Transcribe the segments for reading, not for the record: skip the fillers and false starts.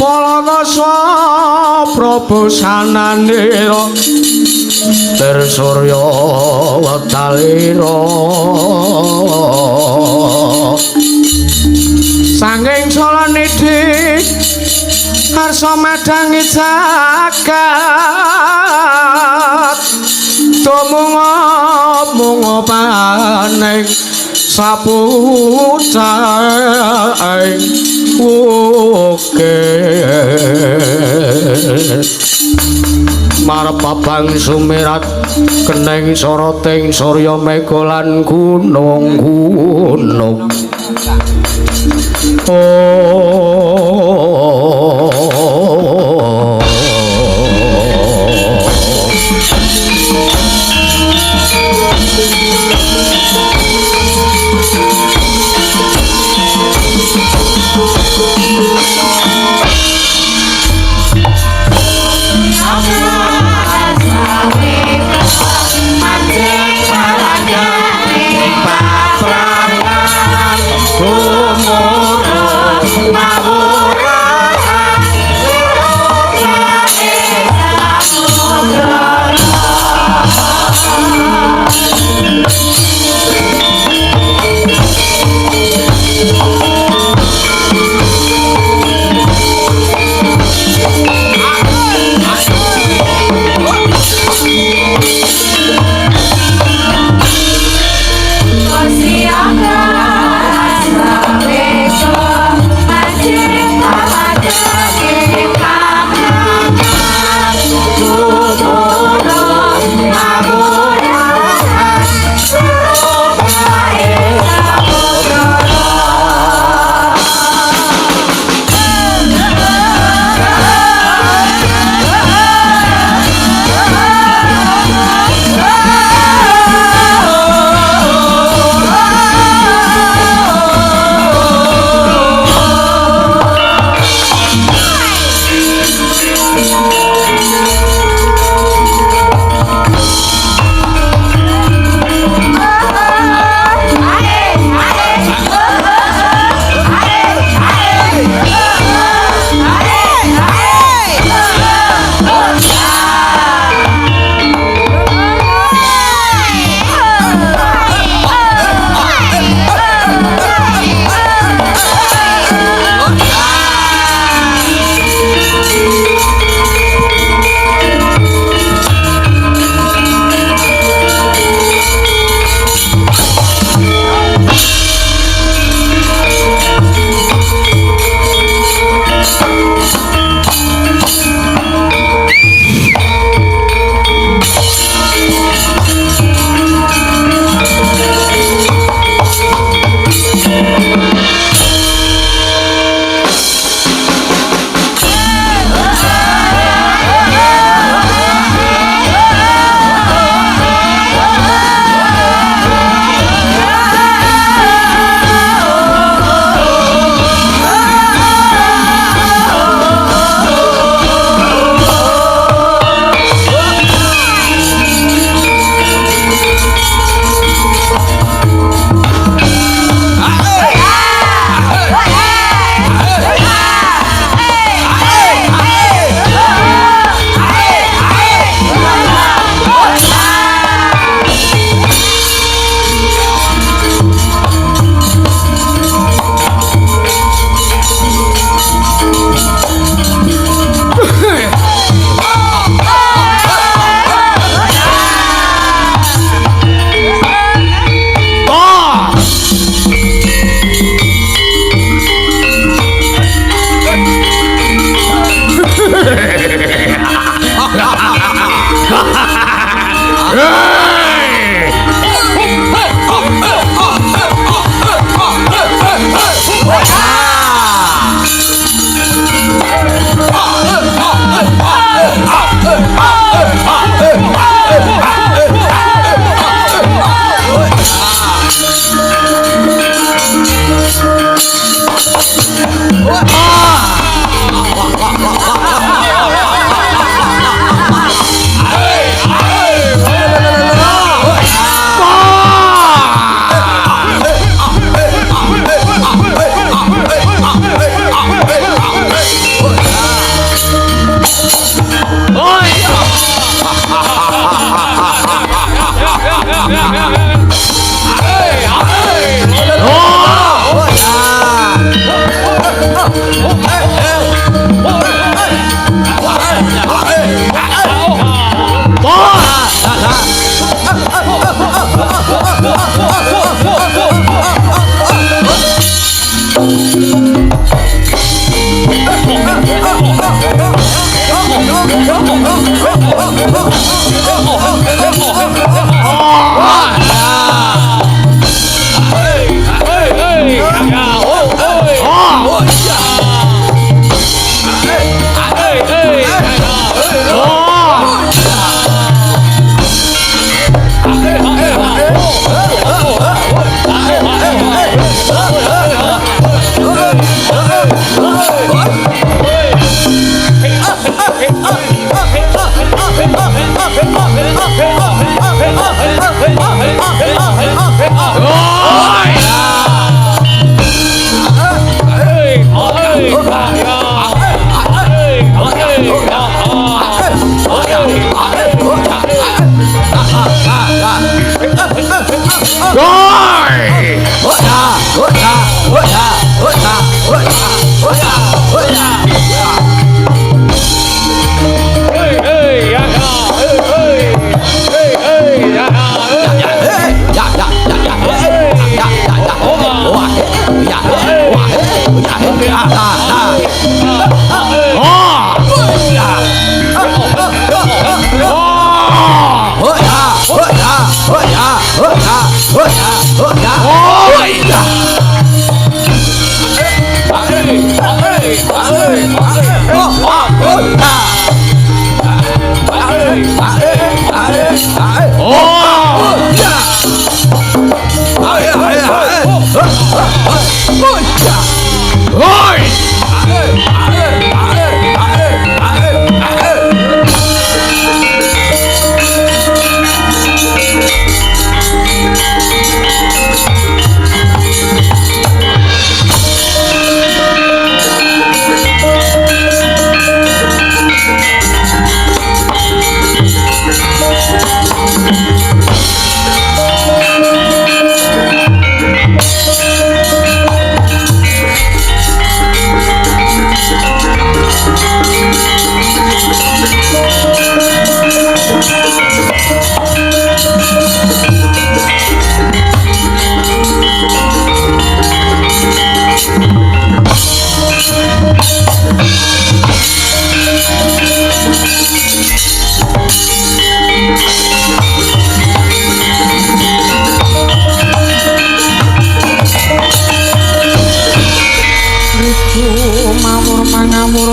Palanasa proposananira Tirsurya Wetalira Sanging Salanidhi Arsa madangi jagat Tumunga paning sapucaing ukir Marpapang sumirat keneng soroting surya mega lan gunung-gunung Siapa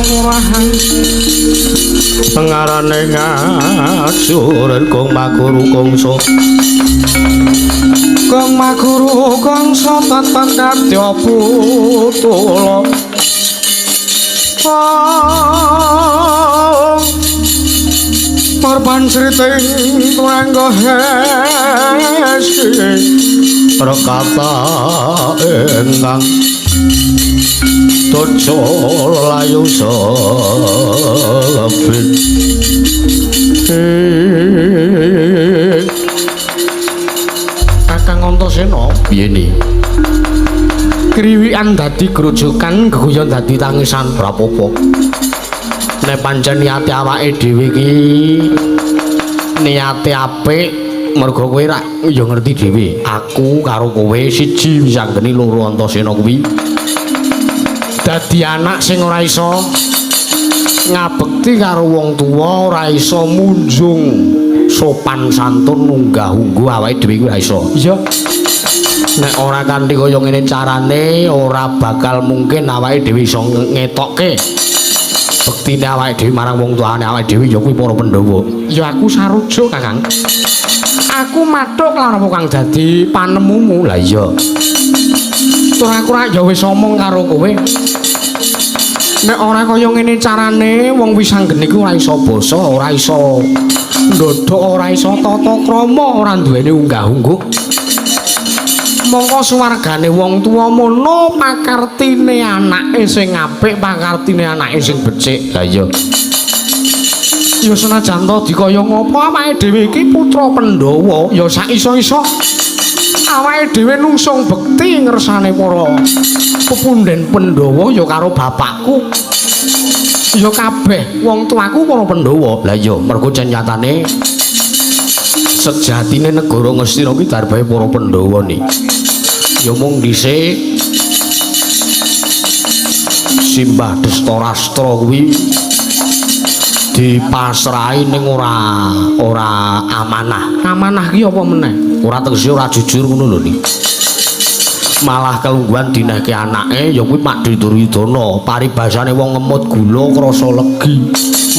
murahan ngarane ngajuren kong maguru kongso kong maguru kongso tatan kadya putula Marban sriting tuanggo hesi rekata engkang tojo layu sebit Kakang Antasena piye ni kriwikan dadi grojokan geguyon dadi tangisan rapopo nek pancen niate awake dhewe iki niate apik mergo kowe ra ya ngerti dhewe aku karo kowe siji bisa geni loro Antasena kuwi dadi anak sing ora iso ngabekti karo wong tuwa ora iso munjung sopan santun unggah-ungguh awake dhewe kuwi ora iso iya nek ora kanthi kaya ngene carane ora bakal mungkin awake dhewe iso ngetokke bektine awake dhewe marang wong tuane awake dhewe ya kuwi para Pandhawa. Ya aku sarujuk, Kakang. Aku mathuk lan apa kang dadi panemumu. Lah iya. Tur aku ra ya wis omong karo kowe. Nek ora kaya ngene carane wong wis anggene iku ora iso basa, ora iso ndodhok, ora iso tata krama, ora duweni unggah-ungguh. Mongko suwargane wong tuwa mono pakartine anake sing apik pakartine anake sing becik lah iya ya senajan to dikaya ngopo awake dhewe iki putra Pandhawa ya sak iso-iso awake dhewe nungsung bekti ngersane para pepunden Pandhawa ya karo bapakku ya kabeh wong tuaku para Pandhawa lah iya mergo nyatane sejatine negara Ngastina kuwi darbahe para Pandhawa ni ya mung dhisik Simbah Destarastra kuwi dipasrahi ning ora amanah. Amanah ki apa meneh? Ora tegese ora jujur ngono lho ni. Malah kelungguhan dinehke anake ya kuwi Pak Duryudana, paribasane wong ngemut gula krasa legi,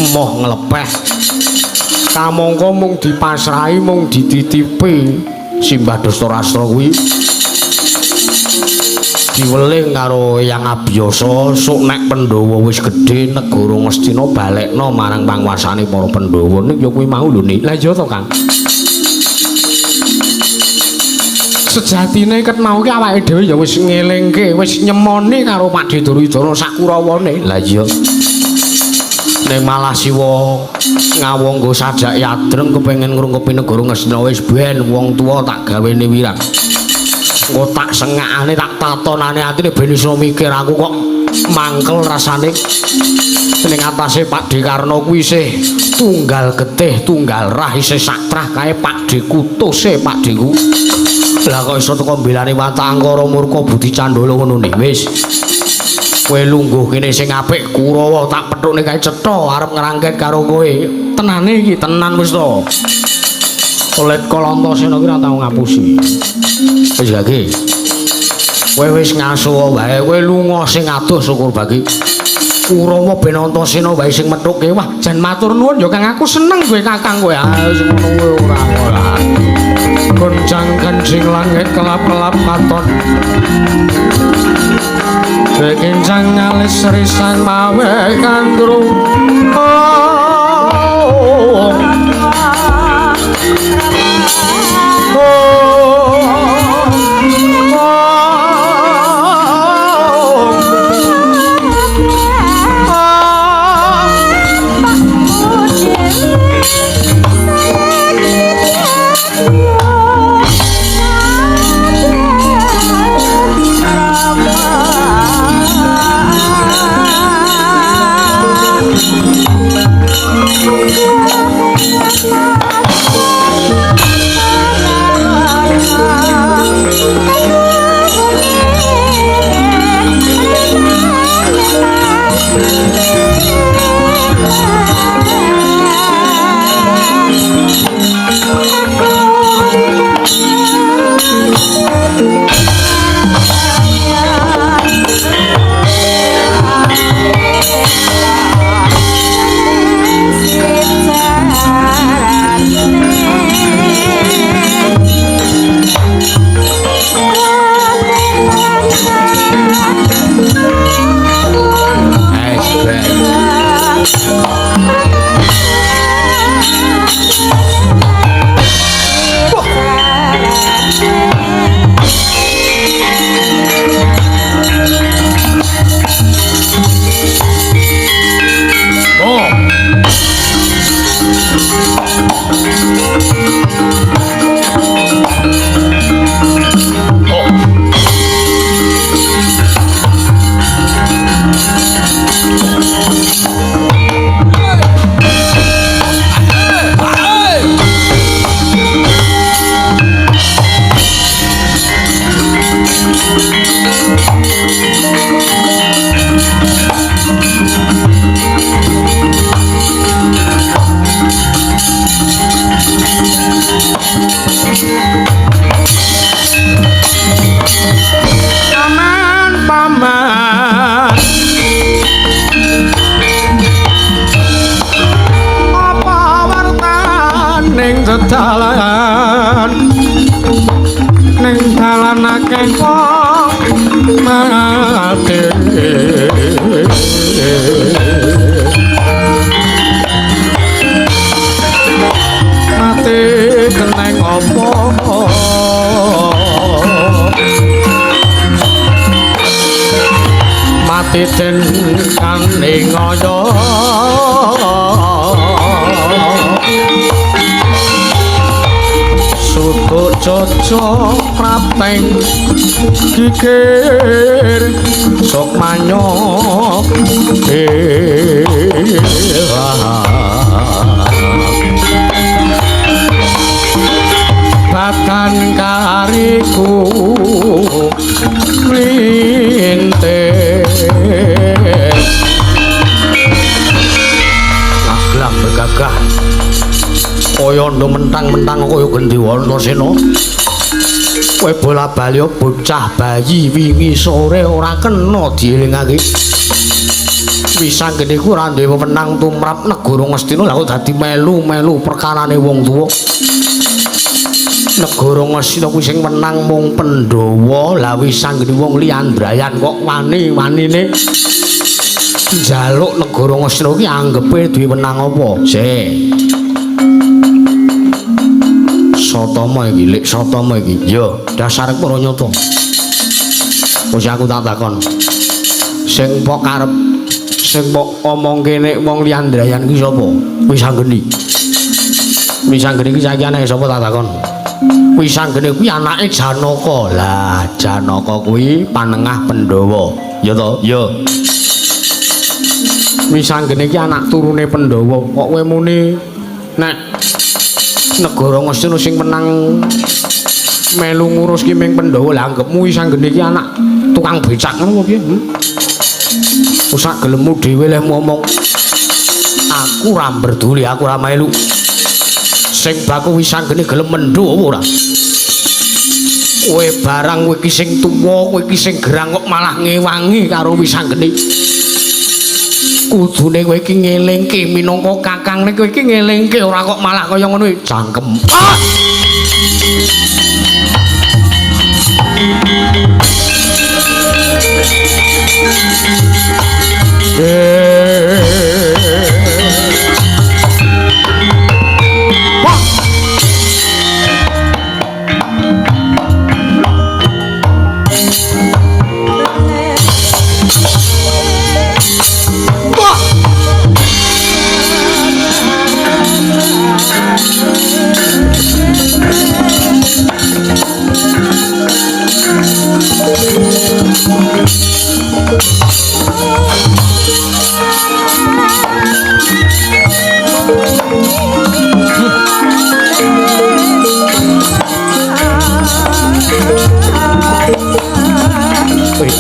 emoh nglepeh. Kamangka mung dipasrahi mung dititipi Simbah Destarastra kuwi diweling karo Eyang Abiyasa sok nek Pandhawa wis gedhe negara Ngastina balekna marang panguwasane para Pandhawa nek ya kuwi mau lho nik. Lah iya to Kang. Sejatine ket mau ki awake dhewe ya wis ngelingke, wis nyemoni karo Pak Duryudana sak Kurawane. Lah iya. Nek malah Siwa ngawangga sajak yadreng kepengin ngrungkepi negara Ngastina wis ben wong tuwa tak gawene wirang. Engko tak sengakane tak tatonane atine ben iso mikir aku kok mangkel rasane ning atase Pak Dekarna kuwi isih tunggal getih tunggal rah isih satrah kae Pak Dekutuse Pak Deku. Lah kok iso teko mbelani Watangkara murka Budi Candala ngono nih wis. Kowe lungguh kene sing apik Kurawa tak pethukne kae cetha arep ngrangket karo kowe. Tenane iki tenan wis to. Olet Antasena ki ora tau ngapusi. Wis gage. Kowe wis ngaso wae, kowe lunga sing adoh syukur bagi. Kurawa ben Antasena wae sing methuke. Wah, jan matur nuwun ya Kang aku seneng kowe Kakang kowe. Ah sing ngono kowe ora. Gonjang kencing langit kelap-kelap katon. Kencang alis risan mawe kandru. dalan ning dalan akeh wong mati mati keneng apa mati den kang ning ngaya suduk cocok prapeng gigir sok manyok batan kariku mlintir aglam begagah kaya ndo mentang-mentang kaya Gendhiwana Sena kowe bola-bali bocah bayi wingi sore ora kena dielingake wisanggene ku ora duwe wewenang tumrap negara Ngastina lha kok dadi melu-melu perkarane wong tuwa negara Ngastina kuwi sing menang mung Pandhawa lha wisanggene wong liyandrayan kok wani-wanine njaluk negara Ngastina ki anggepe duwe wenang apa sik Sotama iki, Lik Sotama iki. Ya, dasar para nyata. Wis aku tak takon. Sing pok karep sing pok omongke nek wong liyandrayan ki sapa? Wisanggeni. Wisanggeni ki saiki anake sapa tak takon. Wisanggeni kuwi anake Janaka. Lah, Janaka kuwi panengah Pandhawa. Ya to? Ya. Wisanggeni ki anak turune Pandhawa. Kok kowe muni nek negara Ngastina sing menang melu ngurus ki ming Pandhawa lah anggepmu Wisanggeni ki anak tukang becak ngono piye usah gelemmu dhewe leh ngomong aku ora berduli aku ora melu sing baku Wisanggeni gelem mendho apa ora kowe barang kowe iki sing tuwa kowe iki sing gerang kok malah ngewangi karo Wisanggeni kudune kowe iki ngelingke minangka kakangne kowe iki ngelingke ora kok malah kaya ngono cangkem.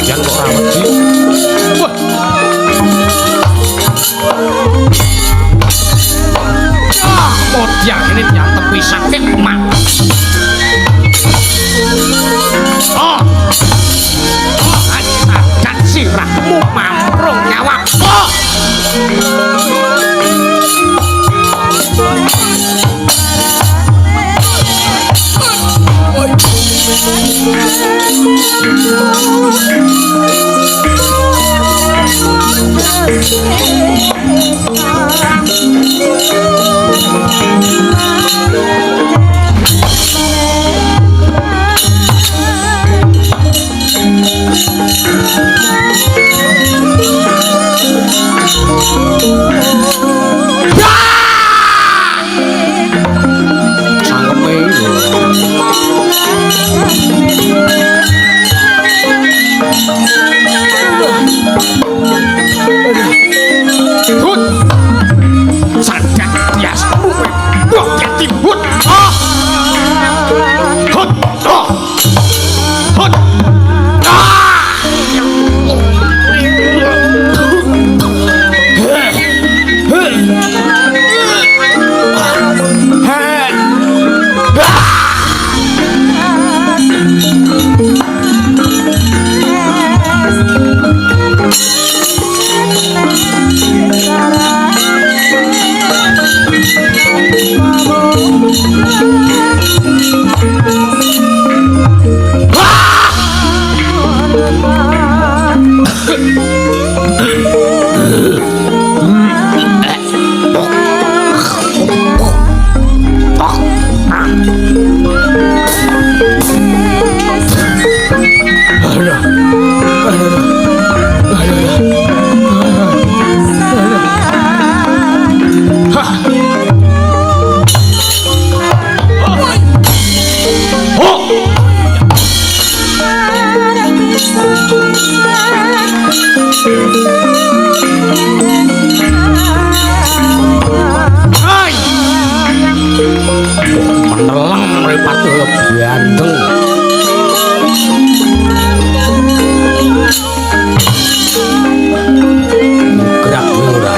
Jangan kok rawat sih. Wah. Modiang ini nyantep pisang ke emak. Oh. Oh, ajakan sirahmu mamprung nyawak. Oh. Good. Menelang mripat ganteng. Gerak ora.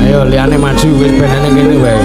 Ayo liane maju wis benane kene wae.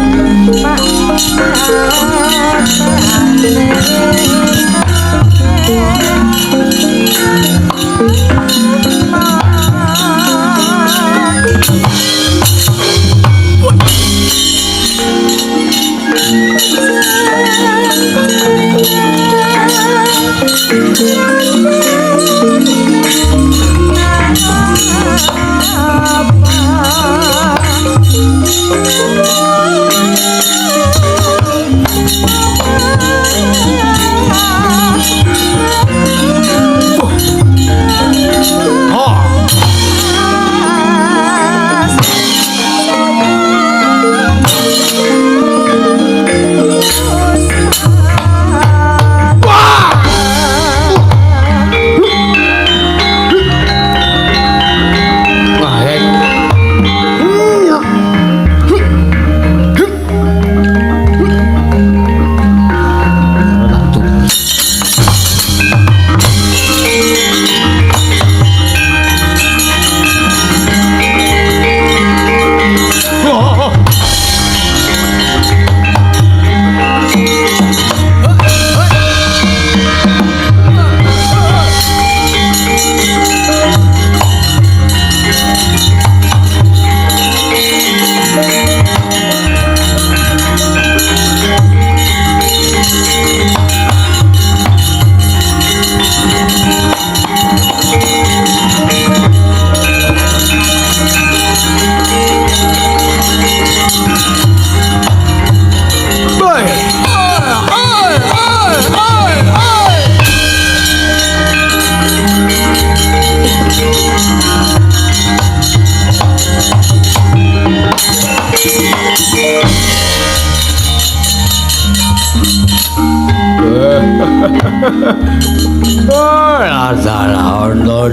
Salah ono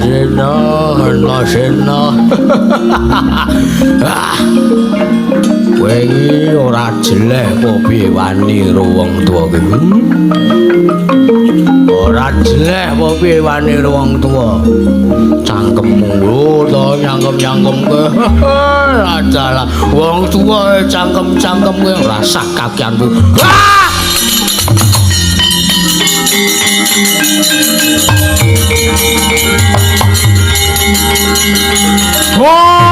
seno. Kowe iki ora jeleh kok piye wani karo wong tuwa kuwi. Ora jeleh kok piye wani karo wong tuwa. Cangkemmu lho to nyangkem-nyangkem kowe. Salah wong tuwa cangkem-cangkem kowe ora sak kakianmu. Oh!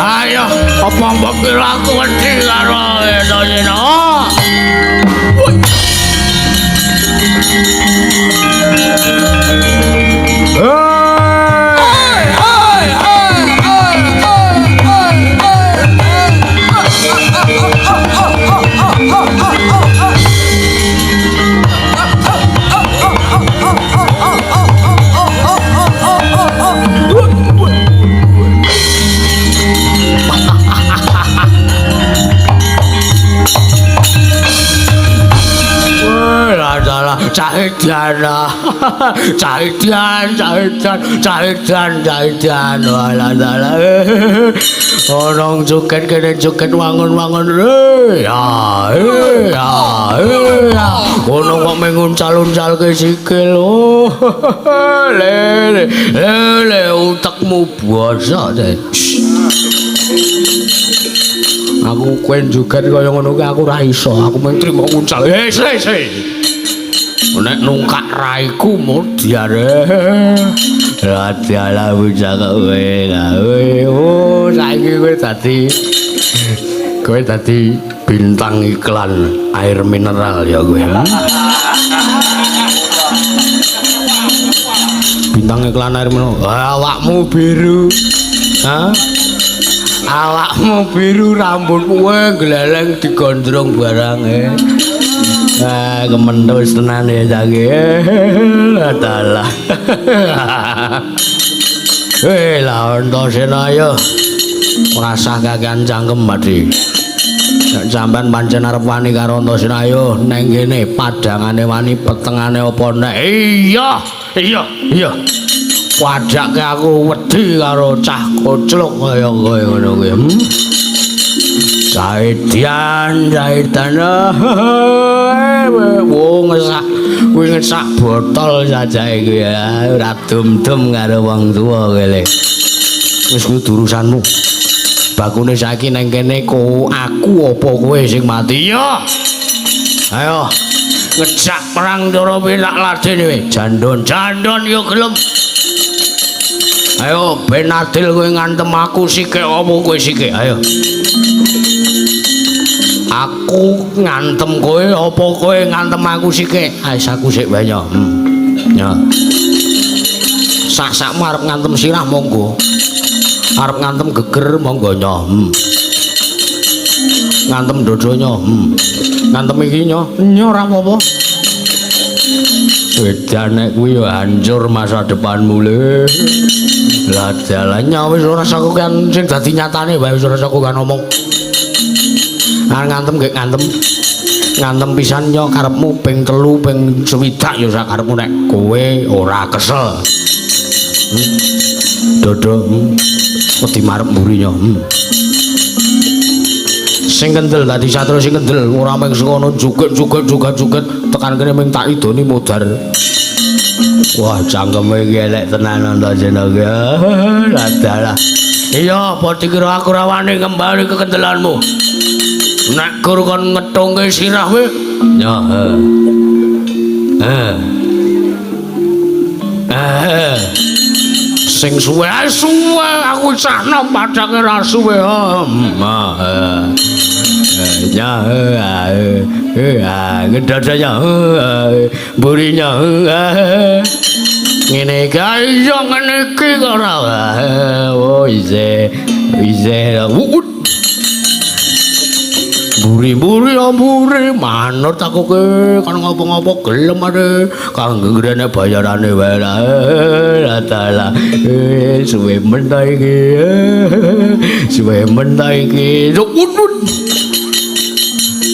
Ayo, apa mbok kira aku wedi karo eno-eno? Cahidan wala dala orang joget kene joget wangun-wangun ya Ono kok menguncal-uncalke sikil. Oh. Le utekmu bosok deh. Aku kowe juga kaya ngono ki aku ora iso. Aku mung trimo nguncal. Nek nungkak raiku mudiare. Radiala bocah kowe gawe. Oh, saiki kowe dadi bintang iklan air mineral ya kowe. Bintang iklan air mineral. Awakmu biru. Hah? Awakmu biru, rambutmu gleleng digondrong barange. Kementhus tenan ya jake. Adalah. Lah Antasena yo. Rasah kakean cangkem mati. Nek sampean pancen arep wani karo Antasena yo neng kene padangane wani petengane apa nek. Iya. Wajake aku wedi karo cah koclok kaya ngono kuwi. Jaitan wong ngesak botol sajae kuwi ora dum-dum karo wong tuwa kowe. Wis kuwi urusanmu. Bakune saiki nang kene aku apa kowe sing mati ya? Ayo ngejak perang cara penak laden kowe. Jandon yo gelem. Ayo ben adil kowe ngantem aku sikik apa kowe sikik. Ayo. Aku ngantem kowe apa kowe ngantem aku sikik? Wis aku sik wae ya. Ya. Sak-sakmu arep ngantem sirah monggo. Arep ngantem geger monggo nya. Ngantem dodonya. Ngantem iki nya. Nya ora apa-apa. Wedane kuwi yo hancur masa depanmu le. Lah dalannya wis ora saku kan sing dadi nyatane wae wis ora saku kan omong. Ngantem nggih ngantem pisan yo karepmu ping 3 ping 60 yo sak karepmu nek kowe ora kesel. Dodo wedi marep mburi yo. Sing kendel dadi satru sing kendel ora mung sekono juget tekan kene mung tak idoni modar. Wah cangkeme iki elek tenan Antasena ki. Adalah. Iya, apa dikira aku ora wani kembali ke kendelanmu. Nek kur kon ngetungke sirah kowe. Ya. Sing suwe aku cahno padake ra suwe. Ngedadanya burinya ngene kae yo ngene iki ora. Oh ise buri manut aku ke kan ngopo-ngopo gelem ade kanggo ngrene bayarane wae lah suwe mentah iki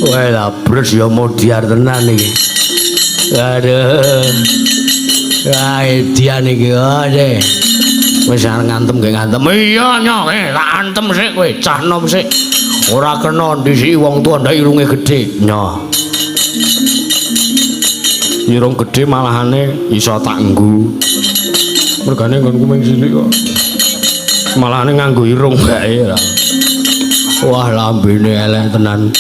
wae lah bros yo modiar tenan iki aduh dian iki ade wis ngantem iya nyo tak antem sik kowe cah nom sik ora kena ndisi wong tuwa ndak irunge gedhe nyo irung gedhe malahane iso tak nggu mergane nggonku mung cilik kok malahane nganggo irung bae wah lambene elek tenan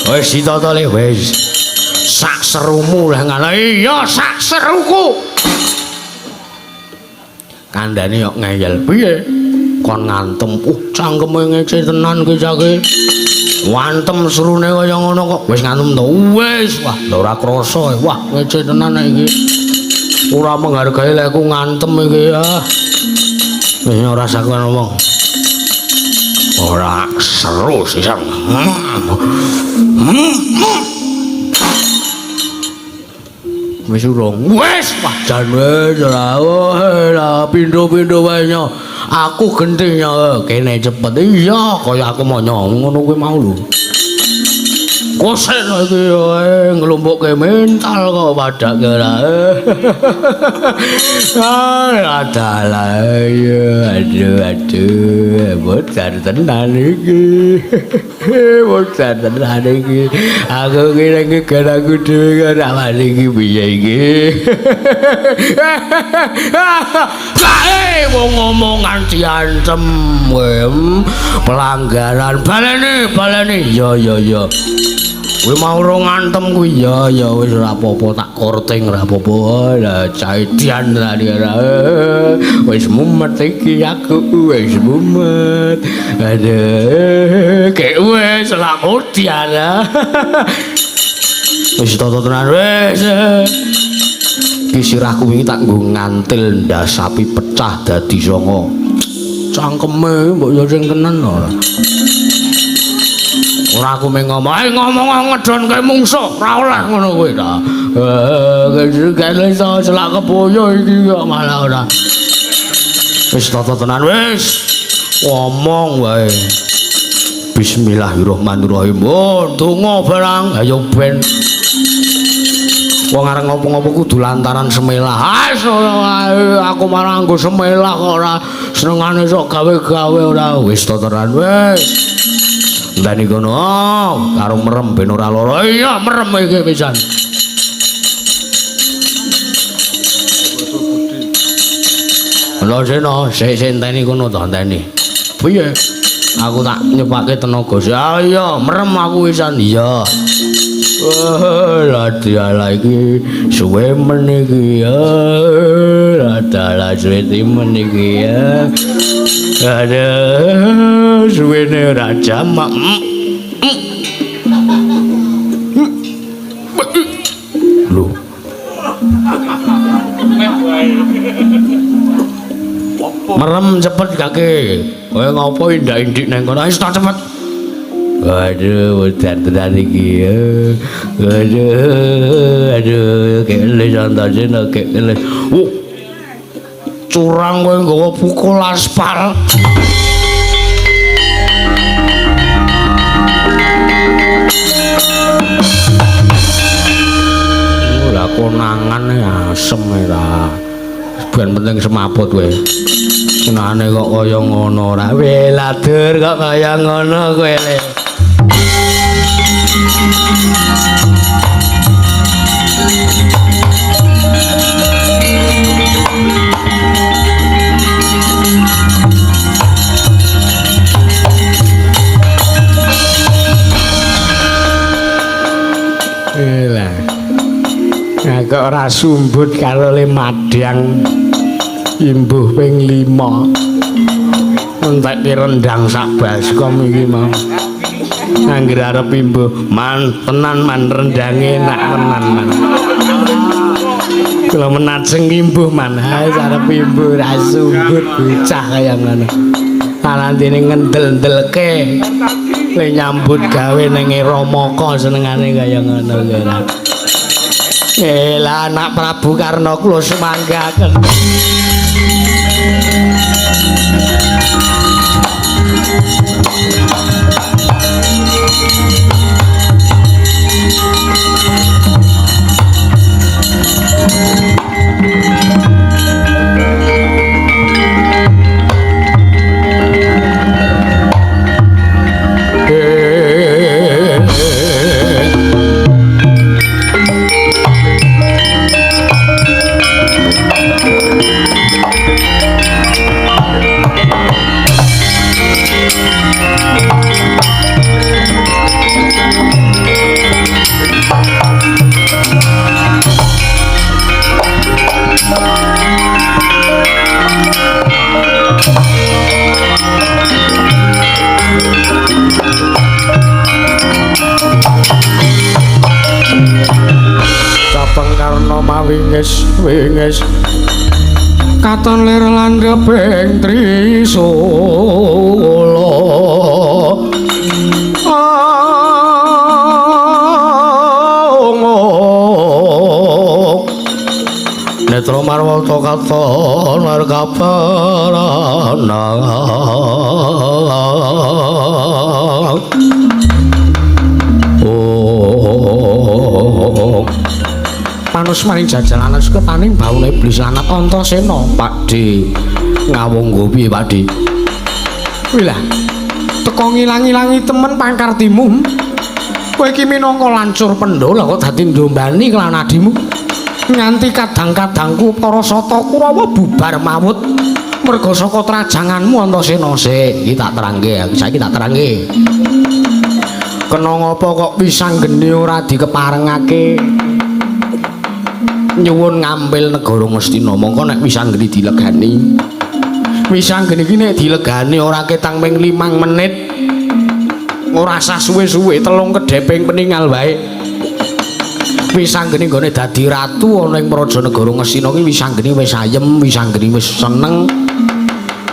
wis ditata le wis sak serumu lah ngono iya sak seruku kandhane kok ngeyel piye kon ngantem cangkeme ngece tenan ki jake wantem serune kaya ngono kok wis ngantem to wis wah ora krasa wah ngece tenan iki ora menghargai lek aku ngantem iki ya wis ora sakuan ngomong ora seru sisan wis urung wis wah jan wis ora pindho-pindho wae nyo aku gentinya kene cepet iya kaya aku mau ngono kuwi mau lho Kosek iki nglumpukke mental kok padha kira. Adalah aduh bocah tenan iki. Bocah tenan iki. Aku kira aku dhewe ora wani iki piye iki. Kae wong ngomongan diancem pelanggaran baleni ya kowe mau ro ngantem kuwi ya wis ora apa-apa tak korting ora apa-apa lah caidian ra wis mumet iki aku wis mumet aduh kek wis lakudian wis toto tenan wis iki sirahku wingi tak nggo ngantil ndas sapi pecah dadi 9 cangkeme mbok yo sing tenan ora ora aku meng ngomong ngedonke mungsuh ora oleh ngono kuwi ta kene iso selak keboyo iki kok malah ora wis tata tenan wis ngomong wae bismillahirrahmanirrahim donga barang ayo ben wong arep ngopo-ngopo kudu lantaran semelah aku malah nggo semelah kok ora senengane sok gawe-gawe ora wis tenan wis ndani kono karo merem ben ora lara iya merem iki pisan lho seno sik enteni kono to enteni piye aku tak nyepake tenaga iya merem aku pisan iya Adalah iki suwe meniki ya adalah suwe meniki ya ada suwe ne raja mak lho merem cepet kake kowe ngopo indak-indik nang kono wis cepet. Aduh, tenan iki ya. Aduh, kele santasen kele. Curang kowe nggawa pukul aspal. Ora konangan asem ora. Ben penting semaput kowe. Senane kok kaya ngono ora. Weladur kok kaya ngono kowe le. Aku ora sumbut karo le madang imbuh ping 5 entek rendang sak baskom iki mau anggere arep imbuh man tenan man rendange enak tenan man kula menajeng imbuh man arep imbuh ra sumbut bocah kaya ngono alantine ngendel-ndelke le nyambut gawe ning Ramaka senengane kaya ngono kira lah anak Prabu Karna kula semanggaken. Wingis katon lir landheping Trisula netra marwata katon markaparana oh manus maring jajalan sekepaning baune iblis lanat Antasena. Pakde ngawonggo piye Pakde? Kuwi lah teko ngilang-ilangi temen pangkartimu. Kowe iki minangka lancur pendhala kok dadi ndombani kelan adimu. Nganti kadang-kadangku para sata Kurawa bubar mawut merga saka trajanganmu Antasena. Sik iki tak terangke, saiki tak terangke. Kena ngapa kok Wisanggeni ora dikeparengake nyuwun ngambil negara Ngastina? Mongko nek Wisanggeni dilegani. Wisanggeni iki nek dilegani ora ketang ping 5 menit. Ora sah suwe-suwe 3 kedheping peninggal wae. Wisanggeni nggone dadi ratu ana ing Praja Negara Ngastina iki Wisanggeni wis ayem, Wisanggeni wis seneng.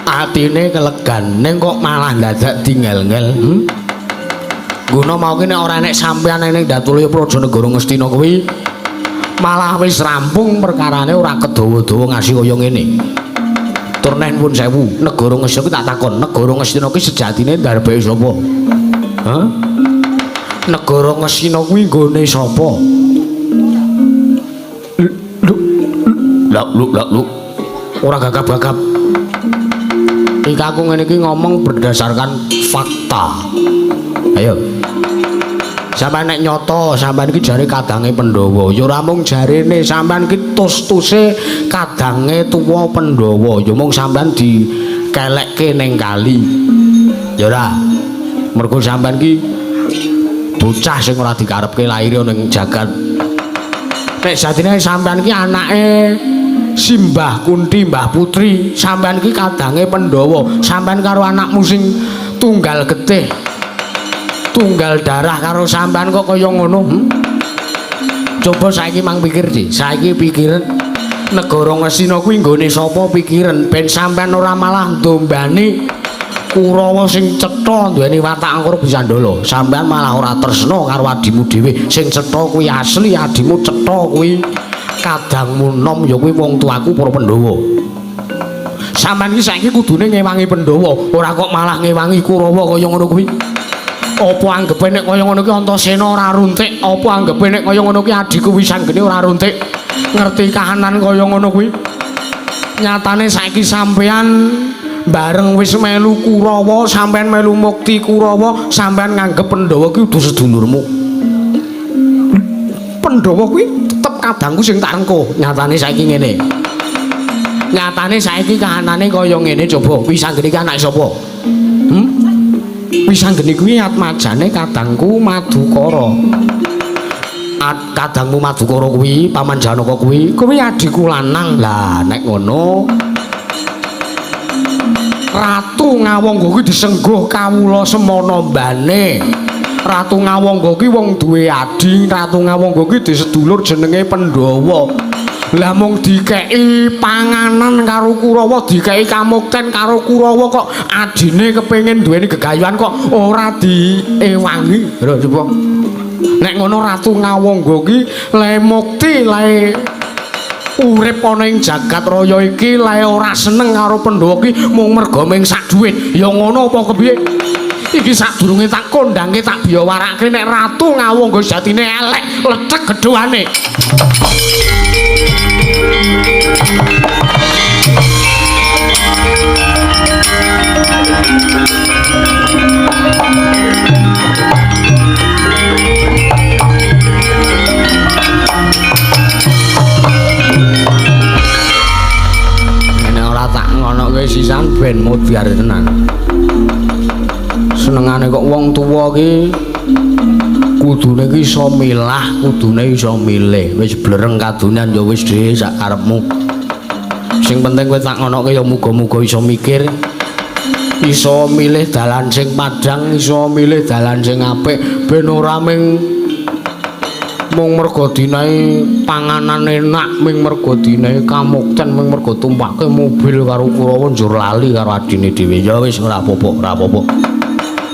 Atine kelegan ning kok malah dadak dingel-ngel. Guna mau ki nek ora nek sampeyan ning Datulya Praja Negara Ngastina kuwi malah wis rampung perkarane ora kedawa-dawa ngasih kaya ngene. Tur nen pun sewu, Negara Ngastina ki tak takon, Negara Ngastina ki sejatine ndarbeke sapa? Hah? Negara Ngastina kuwi nggone sapa? Lu. Ora gagap-gagap. Iki aku ngene iki ngomong berdasarkan fakta. Ayo. Sampeyan nek nyoto, sampeyan iki jare kadange Pandhawa. Ya ora mung jarene, sampeyan iki tus-tuse kadange tuwa Pandhawa. Ya mung sampeyan dikelekke ning kali. Ya ora. Mergo sampeyan iki bocah sing ora dikarepke lair ning jagat. Nek jatine sampeyan iki anake Simbah Kunti Mbah Putri, sampeyan iki kadange Pandhawa. Sampeyan karo anakmu sing tunggal getih, tunggal darah karo sampeyan kok kaya ngono. Coba saiki mang pikir sih, saiki pikiran Negara Ngastina kuwi nggone sapa pikiran ben sampeyan ora malah ndombani Kurawa sing cetha duweni watak angkara Bisandala. Sampeyan malah ora tresna karo adimu dhewe. Sing cetha kuwi asli, adimu cetha kuwi kadangmu nom ya kuwi wong tuaku para Pandhawa. Sampeyan iki saiki kudune ngewangi Pandhawa, ora kok malah ngewangi Kurawa kaya ngono kuwi. Apa anggepe nek kaya ngono ki Antasena ora runtik? Apa anggepe nek kaya ngono ki adiku Wisanggeni ora runtik? Ngerti kahanan kaya ngono kuwi? Nyatane saiki sampeyan bareng wis melu Kurawa, sampeyan melu mukti Kurawa, sampeyan nganggep Pandhawa ki udu sedulurmu. Pandhawa kuwi tetep kadangku sing tak rengko. Nyatane saiki ngene. Nyatane saiki kahanane kaya ngene, coba Wisanggeni ki anake sapa? Wisanggeni kuwi atmajane kadangku Madukara. Kadangmu Madukara kuwi Paman Janaka kuwi adikku lanang. Lah nek ngono Ratu Ngawangga kuwi disengguh kawula semana mbane. Ratu Ngawangga kuwi wong duwe adi, Ratu Ngawangga kuwi disedulur jenenge Pandhawa. Lah mung dikeki panganan karo Kurawa, dikeki kamukten karo Kurawa kok adine kepengin duweni gegayuhan kok ora diewangi. Lho coba. Nek ngono Ratu Ngawangga ki le mukti le urip ana ing jagat raya iki lae ora seneng karo Pandhawa ki mung merga ming sak dhuwit. Ya ngono apa kepiye? Iki sadurunge tak kondhange tak biyawarake nek Ratu Ngawangga jatine elek lecek gedhoane. Sisan ben mudhar tenan. Senengane kok wong tuwa ki kudune ki iso milah, kudune iso milih. Wis blereng kadunan ya wis dhewe sak karepmu. Sing penting kowe tak ngonoke ya muga-muga iso mikir, iso milih dalan sing padhang, iso milih dalan sing apik ben ora mung merga dinae panganan enak, ming merga dinae kamukten, ming merga tumpake mobil karo Kurawa njur lali karo adine dhewe. Ya wis ora apa-apa, ora apa-apa.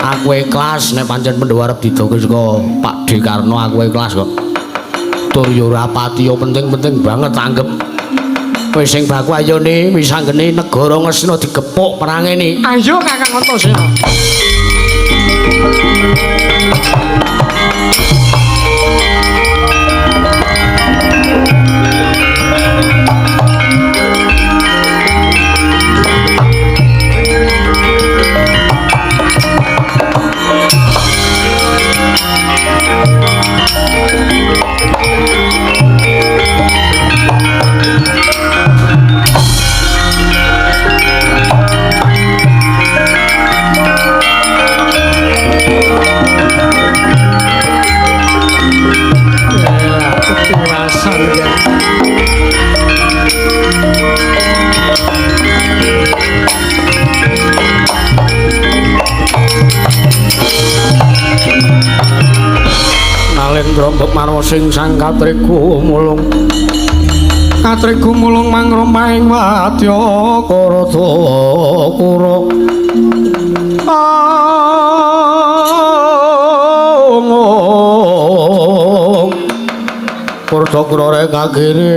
Aku ikhlas nek pancen Pandhawa arep didoke saka Pak D Karno, aku ikhlas kok. Tur ya ora pati ya penting-penting banget anggap. Wis sing baku ayone Wisanggeni Negara Ngastina digepuk perange ni. Ayo Kakang Antasena. sebab marwa sing sang katriku mulung mangromahing wadya karata kura Kurta kurare kagere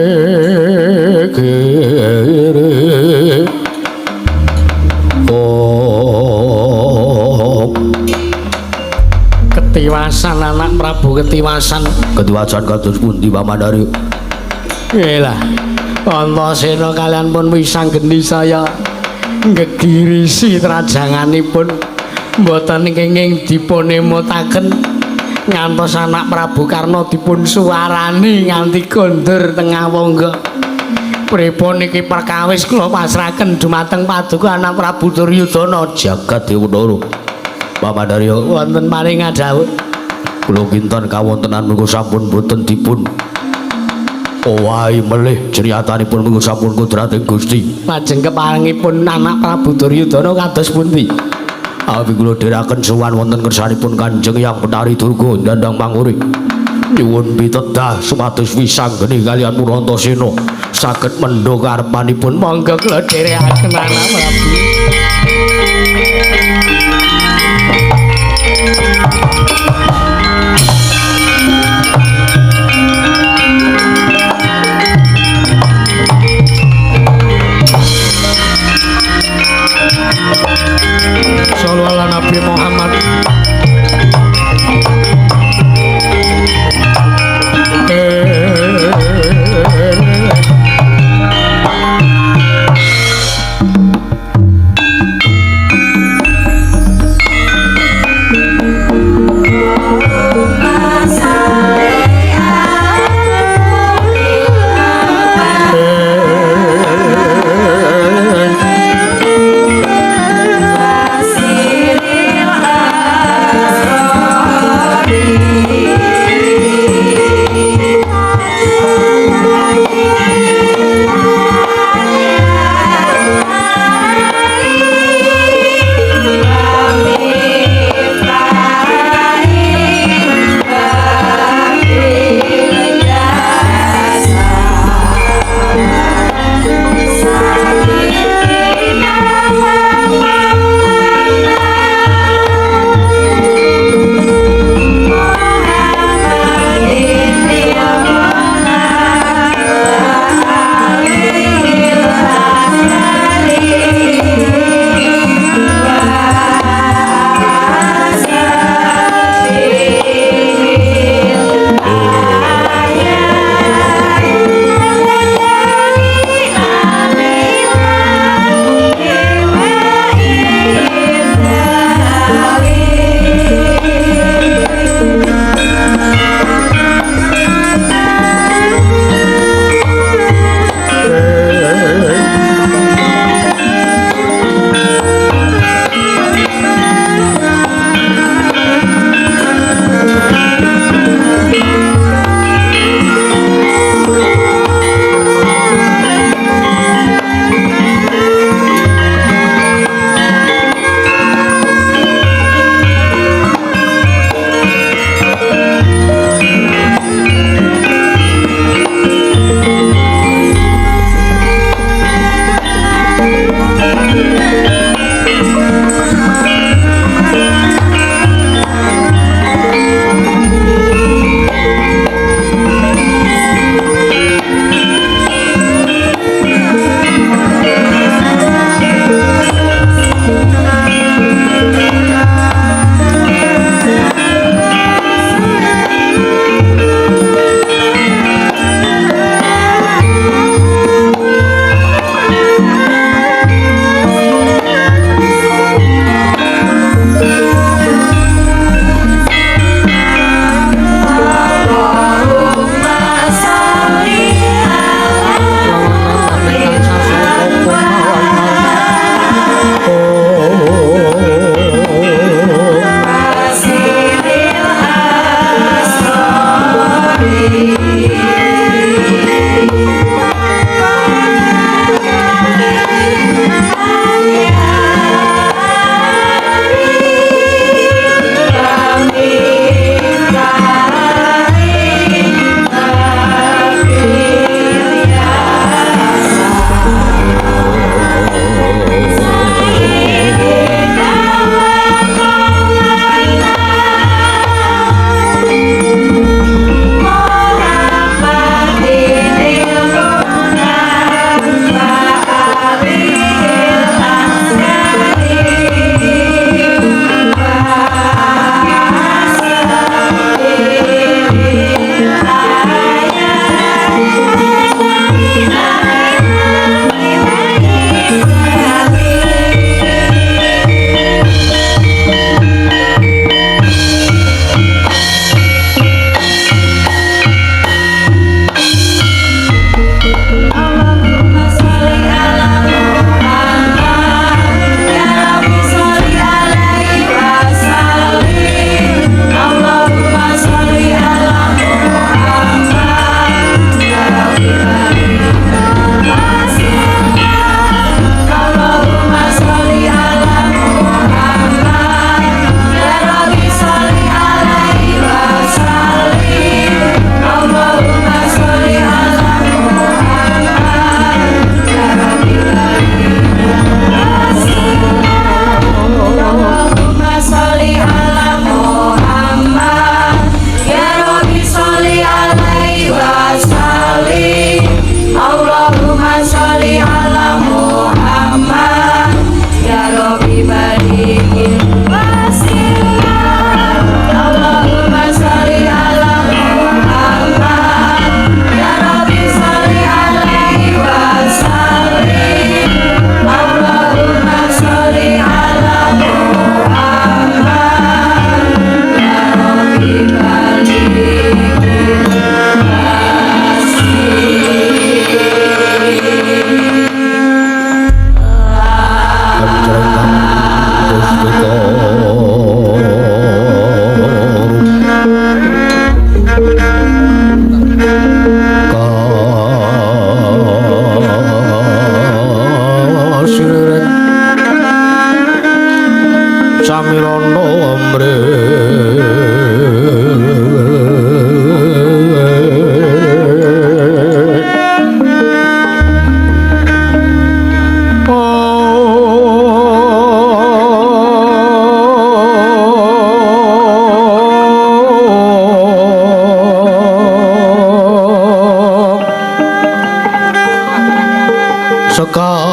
ketiwasan anak Prabu ketiwasan kados pundi Pamandarya iyalah Antasena kalian pun wisang geni saya ngegirisi trajanganipun mboten kenging dipun emotaken ngantos anak Prabu Karna dipun suwarani nganti kondur tengah wangga pripun iki perkawis kula pasrahaken dumateng paduka anak Prabu Duryudana jagat Dewandara Pamandarya wonten paring dawuh kula kinten kawontenan menika sampun boten dipun owahi melih criyatanipun menika sampun kudrating Gusti lajeng keparengipun anak Prabu Duryudana kados pundi awi kula dherekaken sowan wonten kersanipun Kanjeng Hyang Betari Durga Dandang Panguri nyuwun pitedah supados wisanggeni kalian Antasena saged mendha karepanipun monggo kula dherekaken anak Prabu Sallallahu ala Nabi Muhammad sekar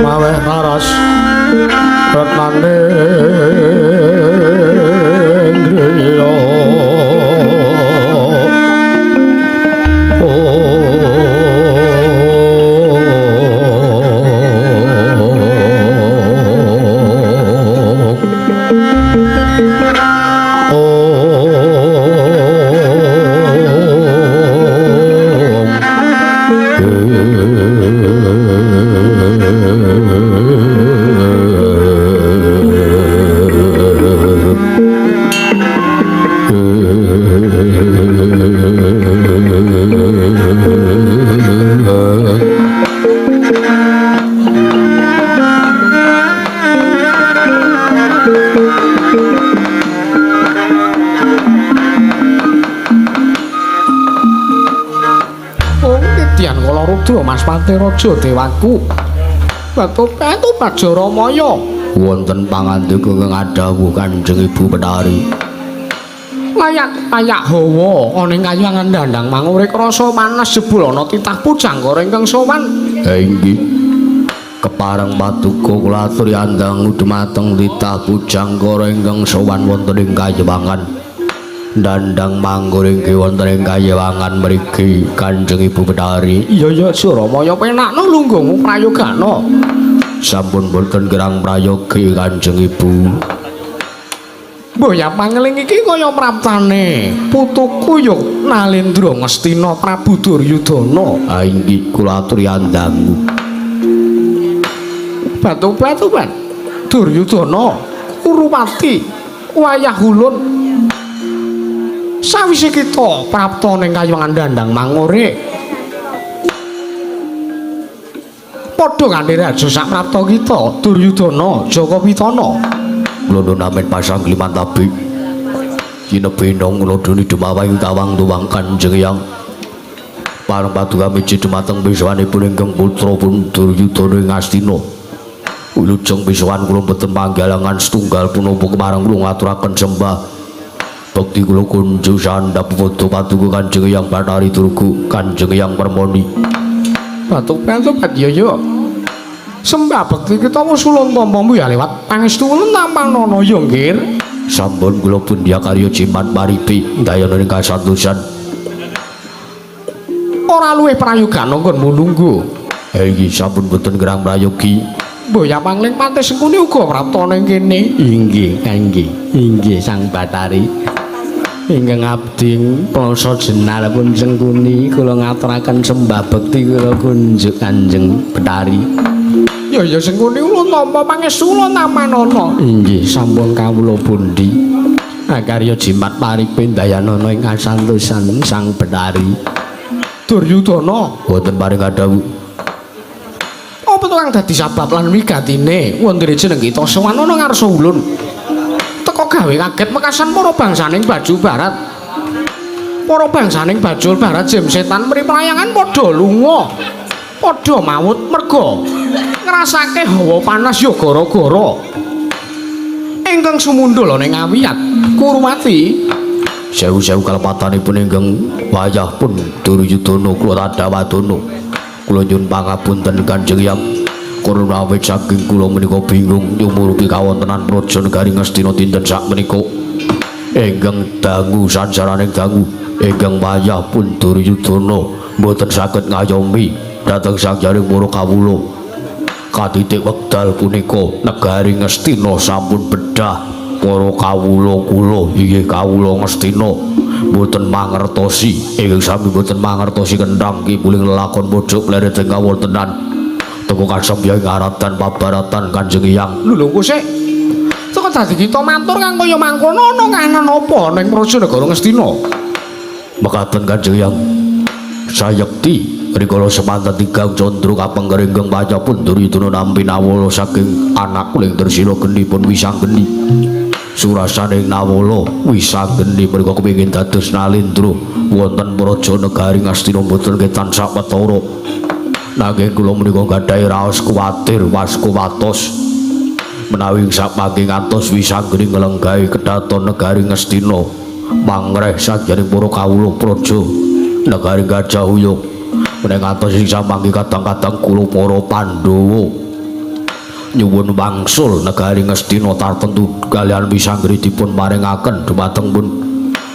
maweh raras retnane griya Mas Pati Raja Dewaku Batu-batu Pajaramaya wonten pangandika kang adhawuh Kanjeng Ibu Betari layak hawa ana ing kayuwangan dandang mangurik rasa panas jebul ana titah pujangkara ingkang sowan inggih kepareng paduka kula aturi andang dumateng titah pujangkara ingkang sowan wonten ing kayuwangan dandang manggur inggih wonten ing kayuwangan mriki Kanjeng Ibu Betari. Iya Suramaya penakno lungguhmu prayogana. Sampun boten kirang prayogi Kanjeng Ibu. Boya pangeling iki kaya praptane putuku yo Nalendra Ngastina Prabu Duryudana. Ha inggih kula aturi andangmu. Batu-batu Pak Duryudana Kuruwati wayah ulun sawise kita prapta ning kayuwangan dandang mangurik padha kanthi raja sak prapta kita Duryudana Jaka Pitana kula namen pasang Klimantabi kinependong kula duni dumawahi tawang tuwang Kanjeng Hyang pareng paduka miji dumateng bisawanipun ingkang putra pun Duryudana ing Astina wilujeng bisawan kula mboten panggalangan setunggal punapa kemareng kula ngaturaken sembah bakti kula kunjuk sandhap foto paduka Kanjeng Hyang Bathari Durga Kanjeng Hyang Permoni batuk-batuk padya sembah bakti kita wis ulun tampa ya lewat pangestu ulun tampanono ya nggih sampun kula pundhya karya jimat paripi dayana ing kasantosan ora luwih prayogana kon mununggu inggih sampun boten kirang prayogi boya pangling Pati Sengkuni uga prapta ning kene inggih Sang Bathari ingkang abdi plasa jenar pun Sengkuni kula ngaturaken sembah bekti kula kunjuk Kanjeng Betari. Ya Sengkuni ulun tampa pangestu ulun tamanana. Inggih sampun kawula pundi. Karya jimat paripe dayanana ing kasantosan Sang Betari. Duryudana boten paring kadhawuh. Apa to kang dadi sabab lan wigatine wondene jeneng kita sowan ana ngarsa ulun. Teka gawe kaget mekasan para bangsaning Baju Barat. Para bangsaning Bajul Barat Jem Setan mri pelayangan padha lunga. Padha maut merga ngrasake hawa panas ya gara-gara ingkang sumundul ning Awiyat Kuruwati. Sewu-sewu kalepatanipun ingkang wayah pun Duryudana kula tadhawadana. Kula nyuwun pangapunten Kanjeng Hyang. Karena awit saking kula menika bingung nyumurupi kawontenan praja negari Ngastina dinten sakmenika ingkang dangu sansaraning dangu ingkang wayah pun Duryudana mboten saged ngayomi dhateng sangjaring para kawula Katitik wekdal punika negari Ngastina sampun bedah. Para kawula kula inggih kawula Ngastina boten mangertosi ingkang sami boten mangertosi kendhang ki puling lelakon pojok leret ing kawontenan teko kasembyang ngaratan pabaratan Kanjeng Hyang. Lho sik. Teko dadi kita matur kang kaya mangkono ana kahanan apa ning Prajanegara Ngastina? Mekaten Kanjeng Hyang. Sayekti rikala semanten tigang Candra kapenggerenggeng panyapun Duryudana nampi nawala saking anak kuling Dresila geni pun wisanggeni. Surasaning nawala wisanggeni menika kepengin dados nalindra wonten Prajanegari Ngastina boten ketan sawetara. Nanging kula menika gadhahi raos kuwatir waskuwatos menawi sapangking ngantos wisanggeni nglenggahi kedhaton negari Ngastina mangreh sajaring para kawula praja negari Gajah Uyung menawi ngantos ing samangking kadang-kadang kula para Pandhawa nyuwun wangsul negari Ngastina tartentu kalian wisanggeni dipun maringaken dhumateng pun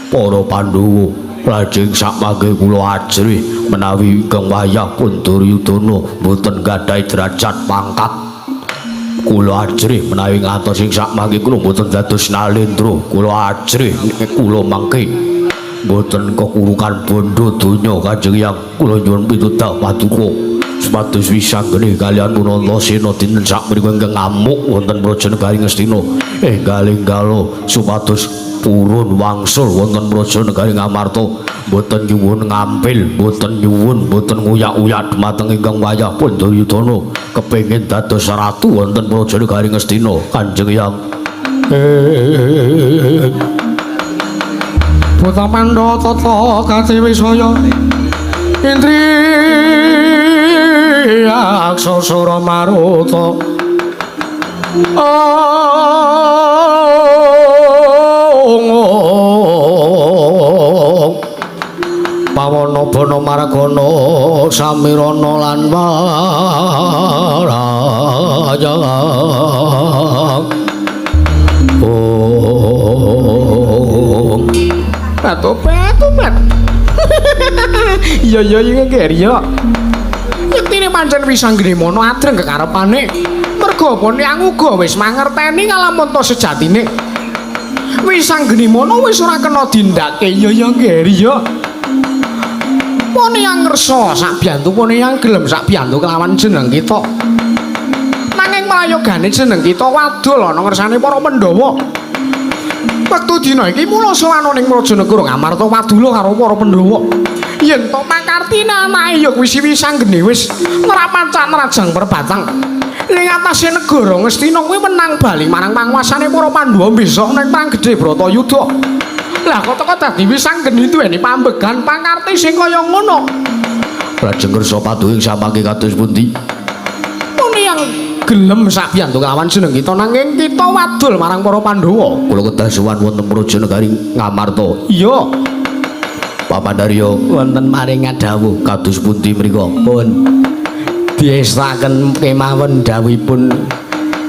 para Pandhawa. Lajeng sapangking kula ajrih menawi ingkang wayah pun Duryudana boten gadhahi derajat pangkat. Kula ajrih menawi ngantos ing sapangking kula boten dados nalendra. Kula ajrih kula mangke boten kekurukan bondo donya Kanjeng Hyang. Kula nyuwun pitudah paduka supados wisanggeni kalian Punantasena dinten sakmenika ingkang ngamuk wonten Prajanegari Ngastina enggal enggalo supados purun wangsul wonten Prajanegari Ngamarta boten nyuwun ngampil boten nyuwun boten nguyak-uyak dhumateng ingkang wayah pun Duryudana kepengin dados ratu wonten Prajanegari Ngastina Kanjeng Hyang. Putra Pandhawa tata katiwisaya Indri aksara maruta pawana bana margana samirana lan waraya Tobat. Iya Ger ya. Yektine pancen wisanggeni mono adreng kekarepane. Merga apa Nyang uga wis mangerteni ngalamun to sejatine. Wisanggeni mono wis ora kena dindake ya Ger ya. Pone yang ngersa sak biyantu pone yang gelem sak biyantu kelawan jeneng kita. Nanging malayogane jeneng kita wadul ana ngersane para Pandhawa. Wektu dina iki mula sowan ning Prajanegara Ngamarta wadula karo para Pandhawa. Yen to pakartine anake ya wis wisanggeni wis nrapancak rajang perbatang. Ning atase negara Ngastina kuwi menang bali marang panguwasane para Pandhawa besok ning perang gedhe Bratayuda. Lah kok teko dadi wisanggeni duweni pambegan pakarti sing kaya ngono. Lajeng kersa paduhing samangke kados pundi? Mune yang gelem sak biyantu kelawan jeneng kita nanging kita wadul marang para Pandhawa. Kula kedah sowan wonten Prajanegari Ngamarta. Iya. Papandarya Wonten maringa dawuh kados pundi mriku? pun diestaken kemawon dawuhipun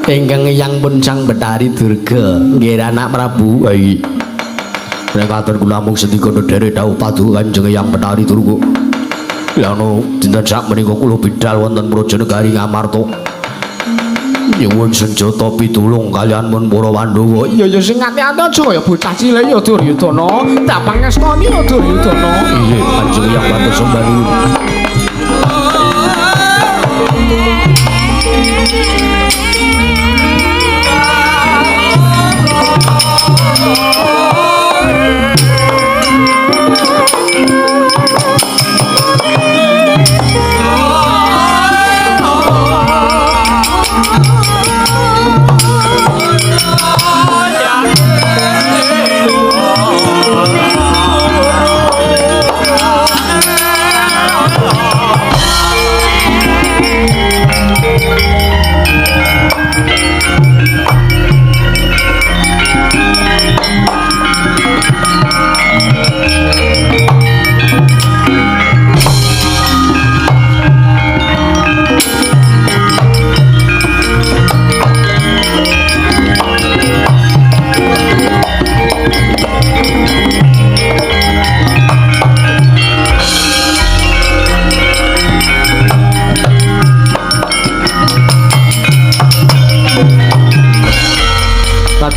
ingkang Hyang pun Sang Betari Durga nggih anak Prabu. Baik. Nek katon kula mung sedika ndherek dawuh paduka Kanjeng Hyang Betari Durga. Lano dinten sak menika kula bidhal wonten Prajanegari Ngamarta. Nyuwun senjata pitulung kalian mun para Pandhawa. Iya sing ati-ati aja kaya bocah cilik ya Duryudana. Tak pangestoni ya Duryudana. Iya, Kanjeng Hyang matur sembah.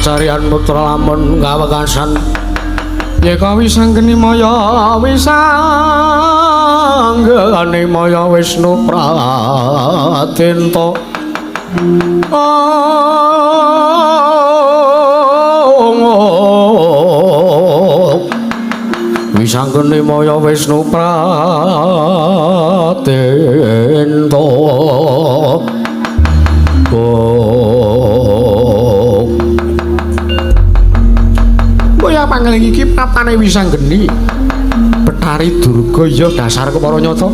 carian putra lamun gawekasan Yeka wisanggeni maya wisanggeni maya Wisnu Pratenta wisanggeni maya Wisnu Pratenta Kaya pangling iki pratane wisanggeni Betari Durga ya dasar kepara nyata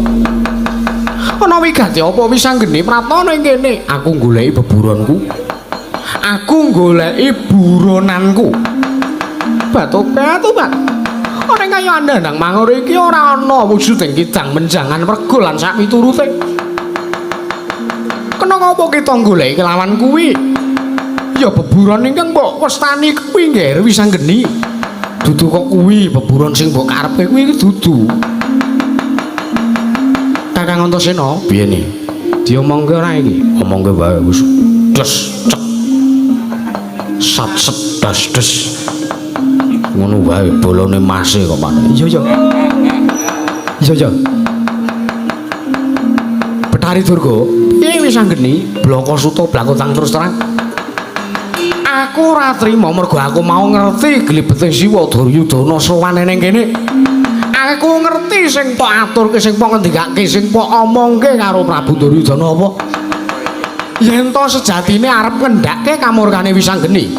ana wigati apa wisanggeni pratana ing kene aku goleki beburonku aku goleki buronanku batu-batu Pak ana kaya andandang mangor iki ora ana wujuding kidang menjangan mergo lan sak miturute kena apa kita goleki kelawan kuwi ya beburon ingkang mbok wastani kuwi nggih wisanggeni dudu kok kuwi beburon sing mbok karepe kuwi dudu Kakang Antasena piye ni diomongke ora iki omongke wae wis des cek sat set das des ngono wae bolone mase kok maneh iya iya Betari Durga piye wisanggeni blaka suta blakotang terus terang aku ora trima mergo aku mau ngerti glibete Siwa Duryudana sowan ning kene aku ngerti sing tok aturke sing tok ngendikake sing tok omongke karo Prabu Duryudana apa yen to sejatine arep ngendhake kamurkane wisanggeni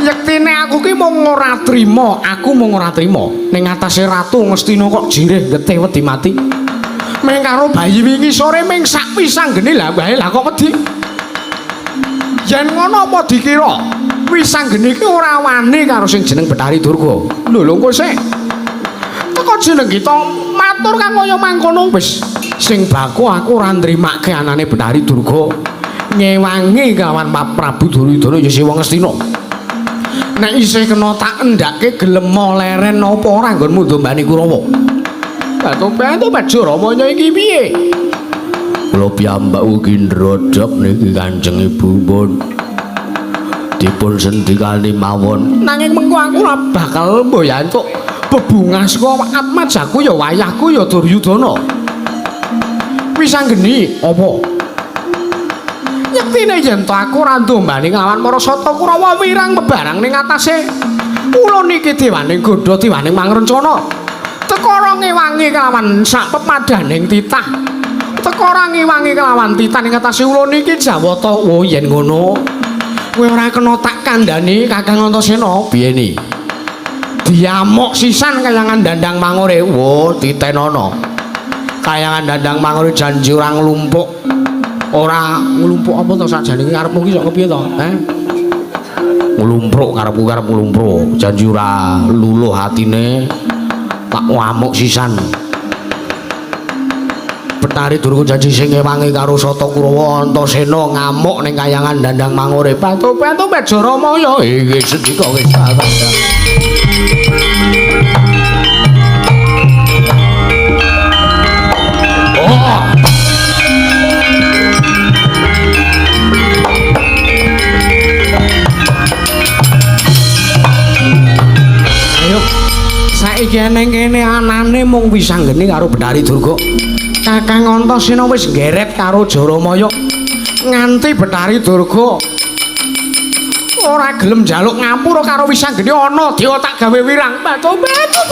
yektine aku ki mung ora trima aku mung ora trima ning atase Ratu Ngastina kok jireh getih wedi mati meng karo bayi wingi sore ming sak wisanggeni lah wae lah kok wedi yen ngono apa dikira wisanggeni ki ora wani karo sing jeneng Betari Durga lho kok sik teko jeneng kita matur kang kaya mangkono wis sing bako aku ora nrimake anane Betari Durga ngewangi kawan Prabu Duryudana ya Siwa Ngastina nek isih kena tak endhake gelem leren apa ora nggonmu ndombani Kurawa batu-batu Bajarama iki piye kula piyambak ugi ndrodhok niki Kanjeng Ibu pun dipun sendikani mawon nanging mengko aku ora bakal mboyantuk bebungas kok atmajaku ya wayahku ya Duryudana wisanggeni apa yektine yen to aku ora ndombani nglawan Marasata Kurawa wirang mebarang ning atase kula niki dewaning Gandha dewaning Mangrencana teka ora ngewangi kelawan sak pepadaning titah teka ora ngewangi kelawan titah ning atase kula niki Jawata oh yen ngono kowe ora kena tak kandhani Kakang Antasena piye ni diamuk sisan kayangan dandang mangore wo titenana kayangan dandang mangore janji ora nglumpuk ora nglumpuk apa to sakjane karepmu ki sok kepiye to nglumpuk karepku karep nglumpuk janji ora luluh atine tak ngamuk sisan Betari Durga janji sing ngewangi karo Sata Kurawa Antasena ngamuk ning kayangan dandang mangore batu-batu Bajarama ya iki sedika wis kakang saiki ning kene anane mung wisanggeni karo Betari Durga Kakang Antasena wis nggeret karo Jaramaya nganti Betari Durga ora gelem njaluk ngampura karo wisanggeni ana dewa tak gawe wirang batu-batu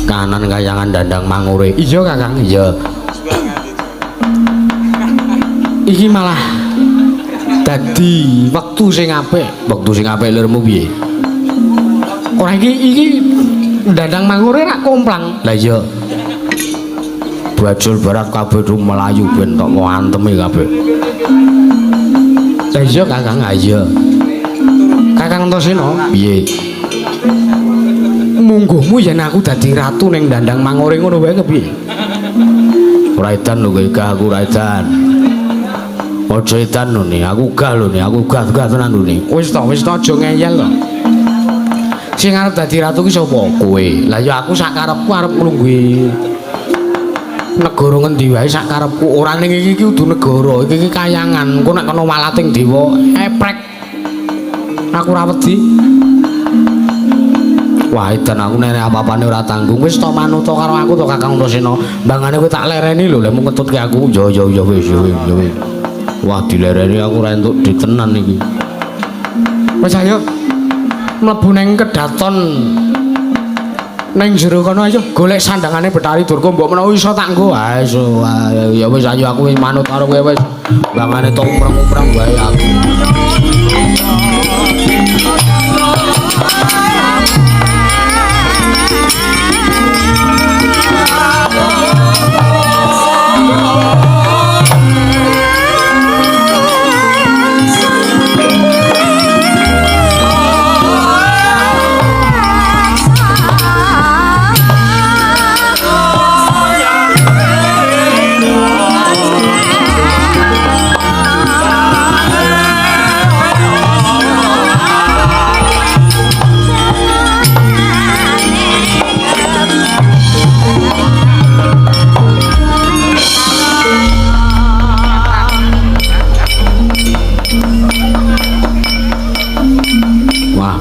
Kanan kayangan Dandang Mangure. Iya Kakang. Iya. Iki malah dadi wektu sing apik. Wektu sing apik lirmu piye? Ora iki Dandang Mangure rak komplang. Lah iya. Bajul barat kabeh du melayu ben tok mau anteme kabeh. Lah iya Kakang. Iya. Kakang Antasena, Piye? mungguhmu yen aku dadi ratu ning Dandang Mangure ngono wae kepiye? Ora edan lho kowe, aku ora edan. Aja edan lho nih, aku gah lho nih, aku gah tenan lho nih. Wis to aja ngeyel to. Sing arep dadi ratu ki sapa? Kowe. Lah ya aku sak karepku arep nglungguhi negara ngendi wae sak karepku. Ora ning iki kudu negara, iki kayangan. Engko nek kena walating dewa, eprek. Aku ora wedi. Wah, edan aku nek apa-apane ora tanggung. Wis to manut karo aku to Kakang Antasena. Mbangane kowe tak lereni lho, lek mung ngetutke aku. Ya wis. Wah, dilereni aku ora entuk ditenan iki. Wis ayo mlebu ning kedaton ning jero kono ayo golek sandangane Betari Durga mbok menawa iso tak nggo. Ah, iso. Ya wis ayo aku wis manut karo kowe wis. Mbangane to umpreng-umpreng wae aku.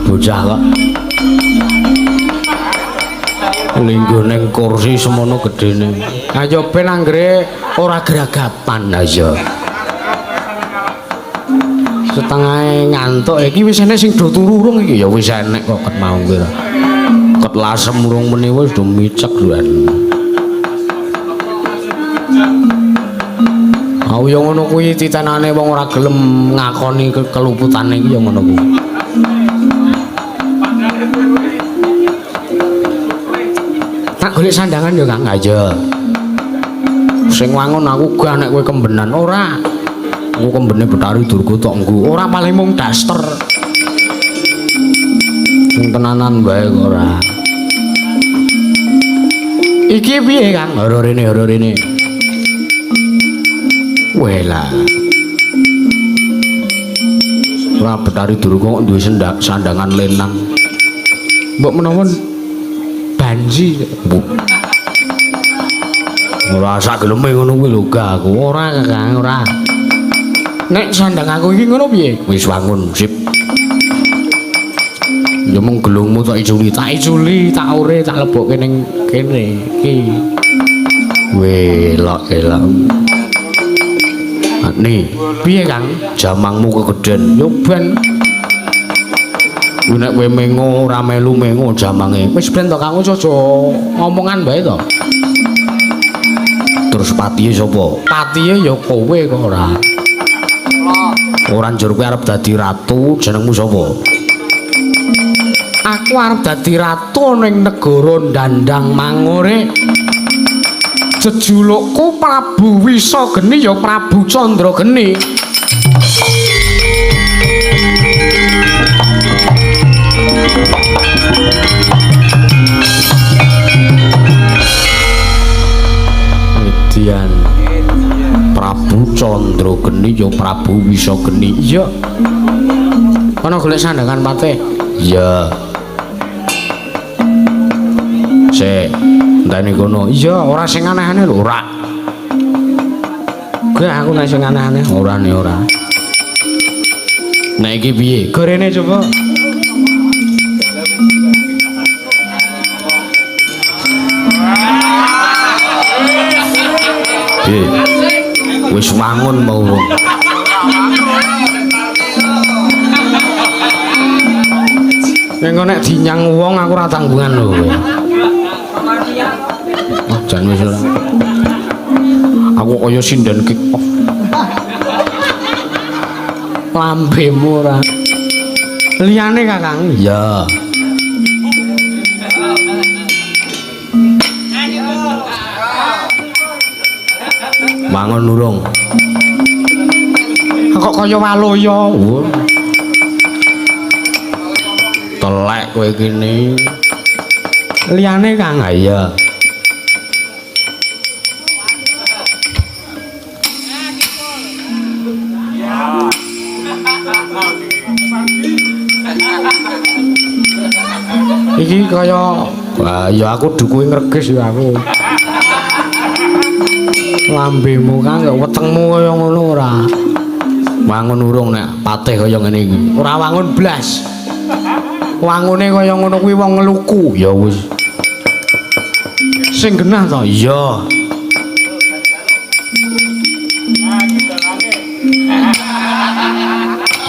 Bocah kok linggo ning kursi semono gedene. Ayo ben anggere ora geragapan. Lah iya. Setengah ngantuk iki wis enek sing do turu urung iki. Ya wis enek kok ket mau kuwi. Ket lasem urung meni wis do micek luan. Aku yo ngono kuwi titenane wong ora gelem ngakoni keluputane iki yo ngono kuwi. Tak golek sandangan yo Kang. Aja. Sing wangun aku gak nek kowe kembenan ora. Aku kembene Betari Durga tok nggo. Ora paling mung daster. Sing tenanan wae kok ora. Iki piye Kang? Ora rene. Wela. Ora Betari Durga kok duwe sandangan lenang. Mbok menawa banji. Ora sak geleme ngono kuwi lho gak aku ora Kang ora. Nek sandang aku iki ngono piye? Wis wangun sip. Ya mung gelungmu tak iculi, Tak ore tak lebokke ning kene iki. Welok. Nih, Piye Kang? jamangmu kegeden. Yo ben Nek kowe mengo ora melu mengo jamange. wis ben to Kang aja ngomongan bae to. Terus patihe sapa? Patihe ya kowe kok ora. Ora njur kowe arep dadi ratu, jenengmu sapa? Aku arep dadi ratu ning negara Dandang Mangure. Jejulukku Prabu Wisageni ya Prabu Candrageni. Median Prabu Candrageni ya Prabu Wisageni. Iya. Ana golek sandangan patih. Iya. Enteni kono. Iya, ora sing aneh-aneh lho, ora. Gue aku nek sing aneh-aneh. Ora nih ora. Nek iki piye? Gorene coba. Wis wangun mau urung. Nek dinyang wong aku ora tanggungan lho. jan wis ora. Aku kaya sinden kick off. Lambemu ora. Liyane Kakang. Ya. Mangun urung. Kok kaya waloya. Telek kowe kene. Liyane Kang. Ya. Iki kaya ya aku dukuhe ngreges ya aku. Lambemu Kang ya wetengmu kaya ngono ora. Wangun urung nek patih kaya ngene iki. Ora wangun blas. Wangune kaya ngono kuwi wong ngeluku ya wis. Sing genah to? Iya.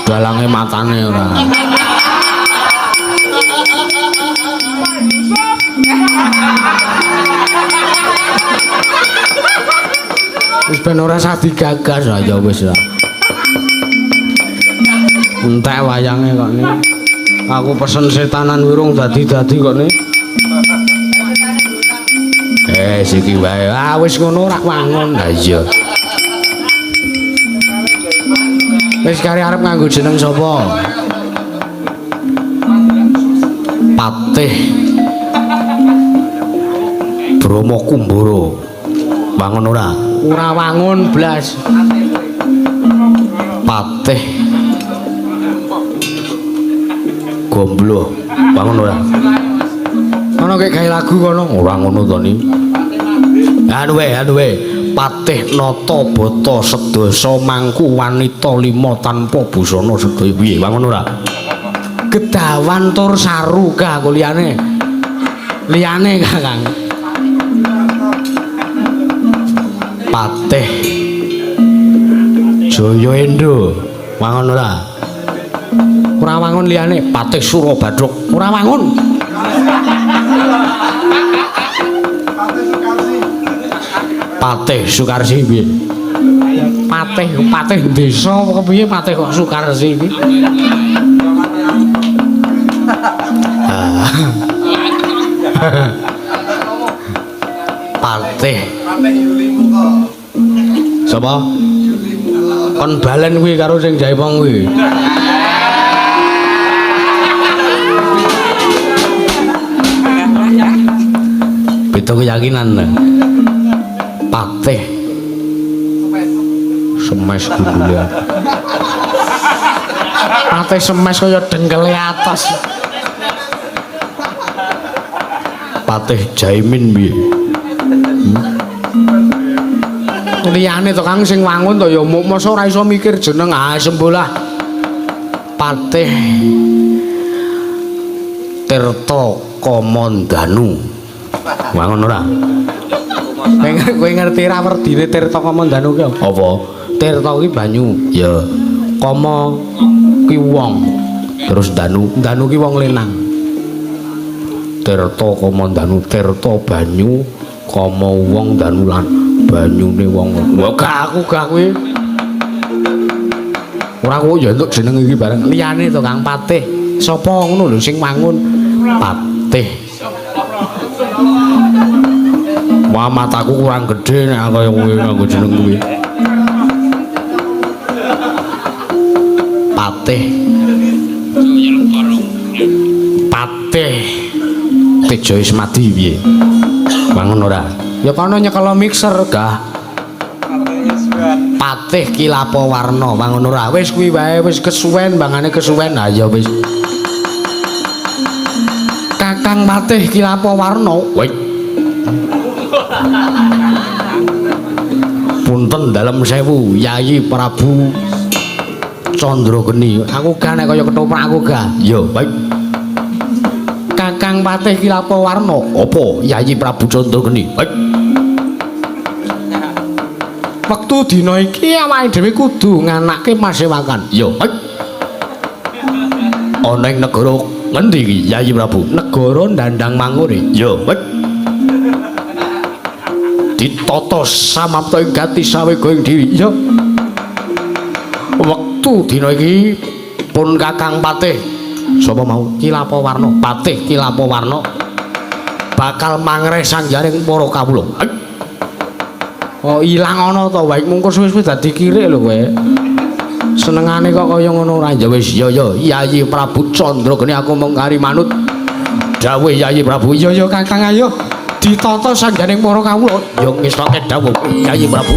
Dalange matane ora. Wis ben ora usah digagas aja wis lah. Entek wayange kok ni. Aku pesen setanan wirung dadi-dadi kok ni. Siki wae. Ah wis ngono rak wangun. Ha iya. Wis kare arep nganggo jeneng sapa? Patih Bromo Kumboro. Wangun ora? Ora wangun blas. Patih Gomblo. Wangun ora? Ana kek gawe lagu kono ora ngono to ni. Anu wae. Patih nata bata sedasa mangku wanita lima tanpa busana sedaya piye. Wangun ora? Gedawan tur saru ka aku liyane. Liyane Kakang. Patih Jaya Endo. Wangun ora? Ora wangun liyane. Patih Surabadruk. Ora wangun. Patih Sukarsi piye? Patih desa apa piye Patih kok Sukarsi iki? Patih. Sapa? Kon balen kuwi karo sing Jaipong kuwi. Beda keyakinan. Patih semes gundule. Patih semes kaya dengkele atas. Patih Jaimin piye? Liyane to Kang sing wangun to ya mosok ora iso mikir jeneng sembolah. Patih Tirta Kamandanu. Wangun ora? Kowe ngerti ra werdine Tirta Kamandanu ki apa? Tirta ki banyu, ya. Kama ki wong. Terus Danu ki wong lenang. Tirta Kamandanu, Tirta banyu, Kama wong, Danu lan banyune wong. Wah, aku gak kowe. Ora kok ya entuk jeneng iki bareng. Liyane to Kang Patih. Sapa ngono lho sing wangun? Patih. Wah, mataku kurang gede nek kaya kowe nganggo jeneng kuwi. Patih. Tejo Ismadi piye? Wangun ora? Ya kono nyekel mixer gah. Patih Kilapo Warna, wangun ora? Wis kuwi wae, wis kesuwen, bangane kesuwen. Ha ya wis. Kakang Patih Kilapo Warna. Woi. Punten dalem sewu, Yayi Prabu Candrageni. Aku gak nek kaya ketoprak aku gak. Ya, baik. Kakang Patih Kilapo Warna. Apa? Yayi Prabu Candrageni. Baik. Wektu dina iki awake dhewe kudu nganake pasewakan. Ya, baik. Ana ing negara ngendi iki, Yayi Prabu? Negara Dandang Mangure. Ya, baik. ditata samapta ing gati sawega ing diri. Ya. Wektu dina iki pun Kakang Patih sapa mau Kilapawarna, Patih Kilapawarna bakal mangres sangjaring para kawula. Oh ilang ana to wae mungko suwe-suwe dadi kirik lho kowe. Senengane kok kaya ngono ora ya wis ya Yayi Prabu Candrageni aku mung kari manut dawuh Yayi Prabu. Ya Kakang ayo ditata sangjaring para kawula. Ya ngestoke dawuh Yayi Prabu.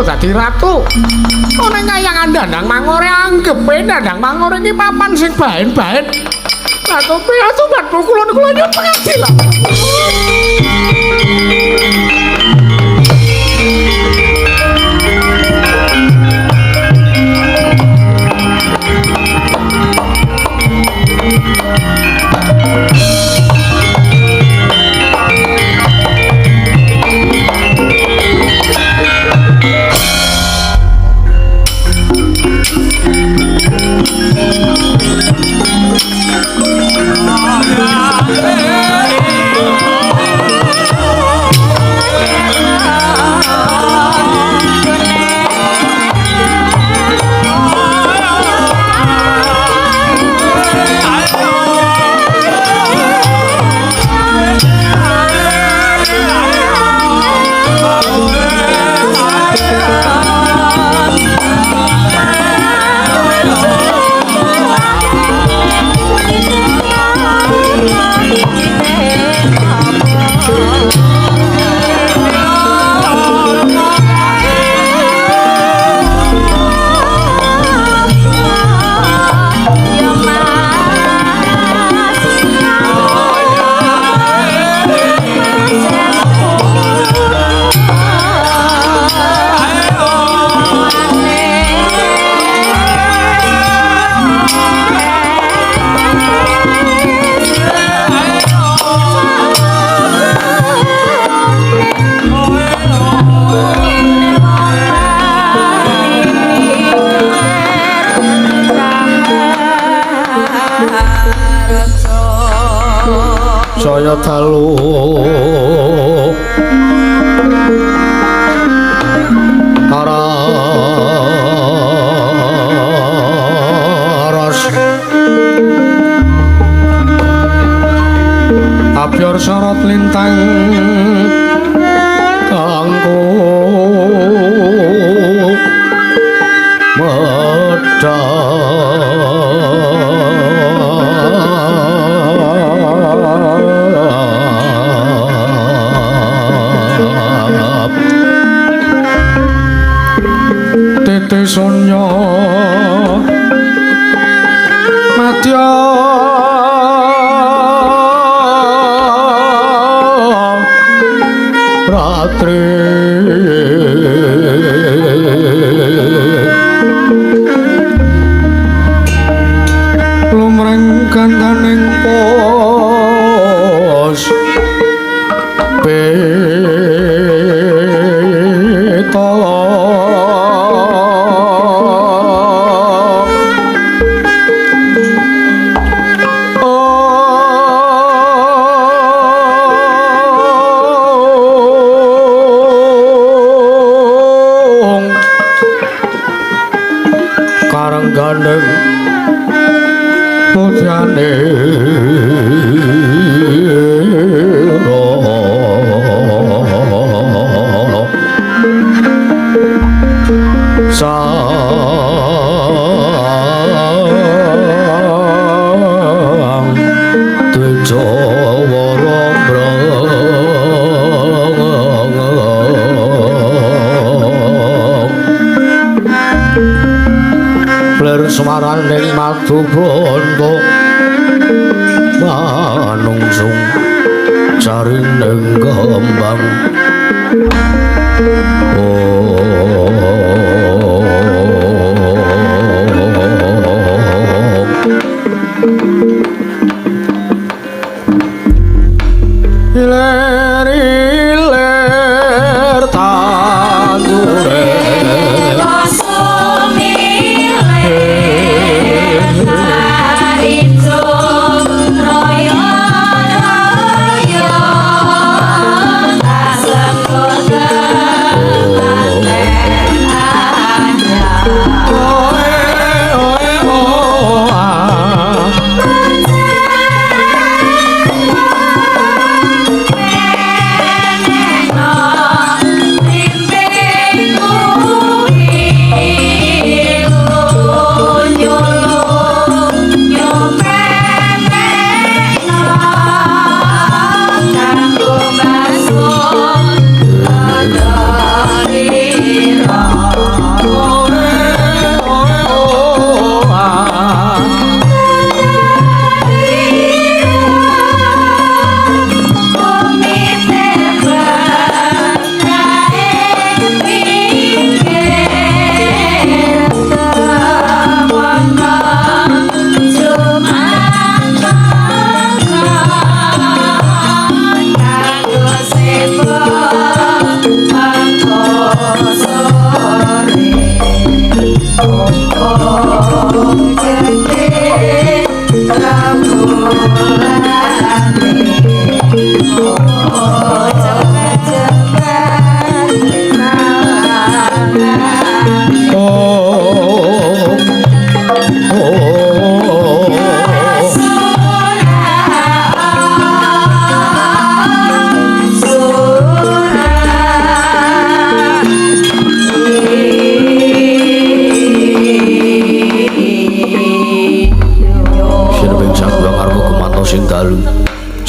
Dadi ratu. Ana kayang andandang mangore anggepe ndandang mangore iki papan sing bahen-bahen. Lah to piye sobat kula niku nyuwun pangadilan. Saya dalu aras abyor sorot lintang kanggo Tete Sonya Madya Ratri lumreng gandaning Beta karengganing putrane sang Dwijawara ler swaraning madu branta manungsung jarining kembang ler tandure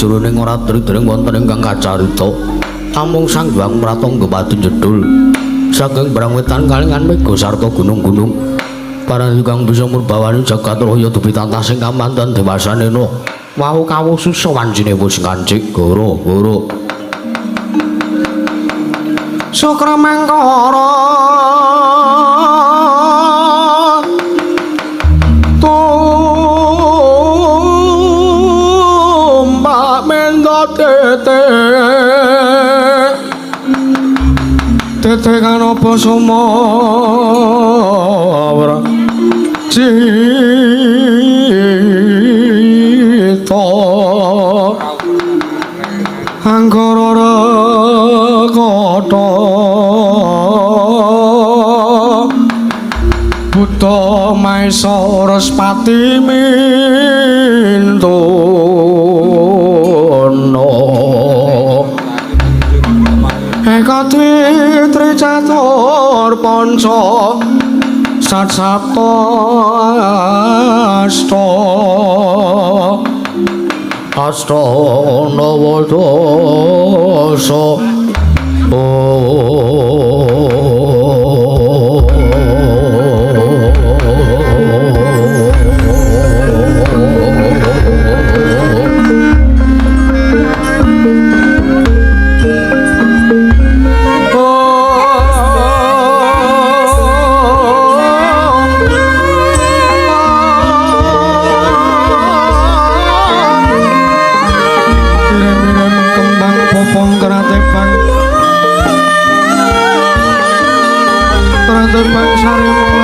juruning ora tridring wonten ingkang kacarita amung Sang Hyang Pratangga Pati jedul saking Brangwetan kalingan mega sarta gunung-gunung parang kang bisa murbawani jagat raya dupi tantasing kamanten dewasane no wau kawususa wancine wis kancik goro-goro Sukramangkara tete kan apa sumawra cita anggara rekata Buddha Maesa Respati Mintuna Eka Tricatur Panca Sat Sapta Asta Nawadasa sarimu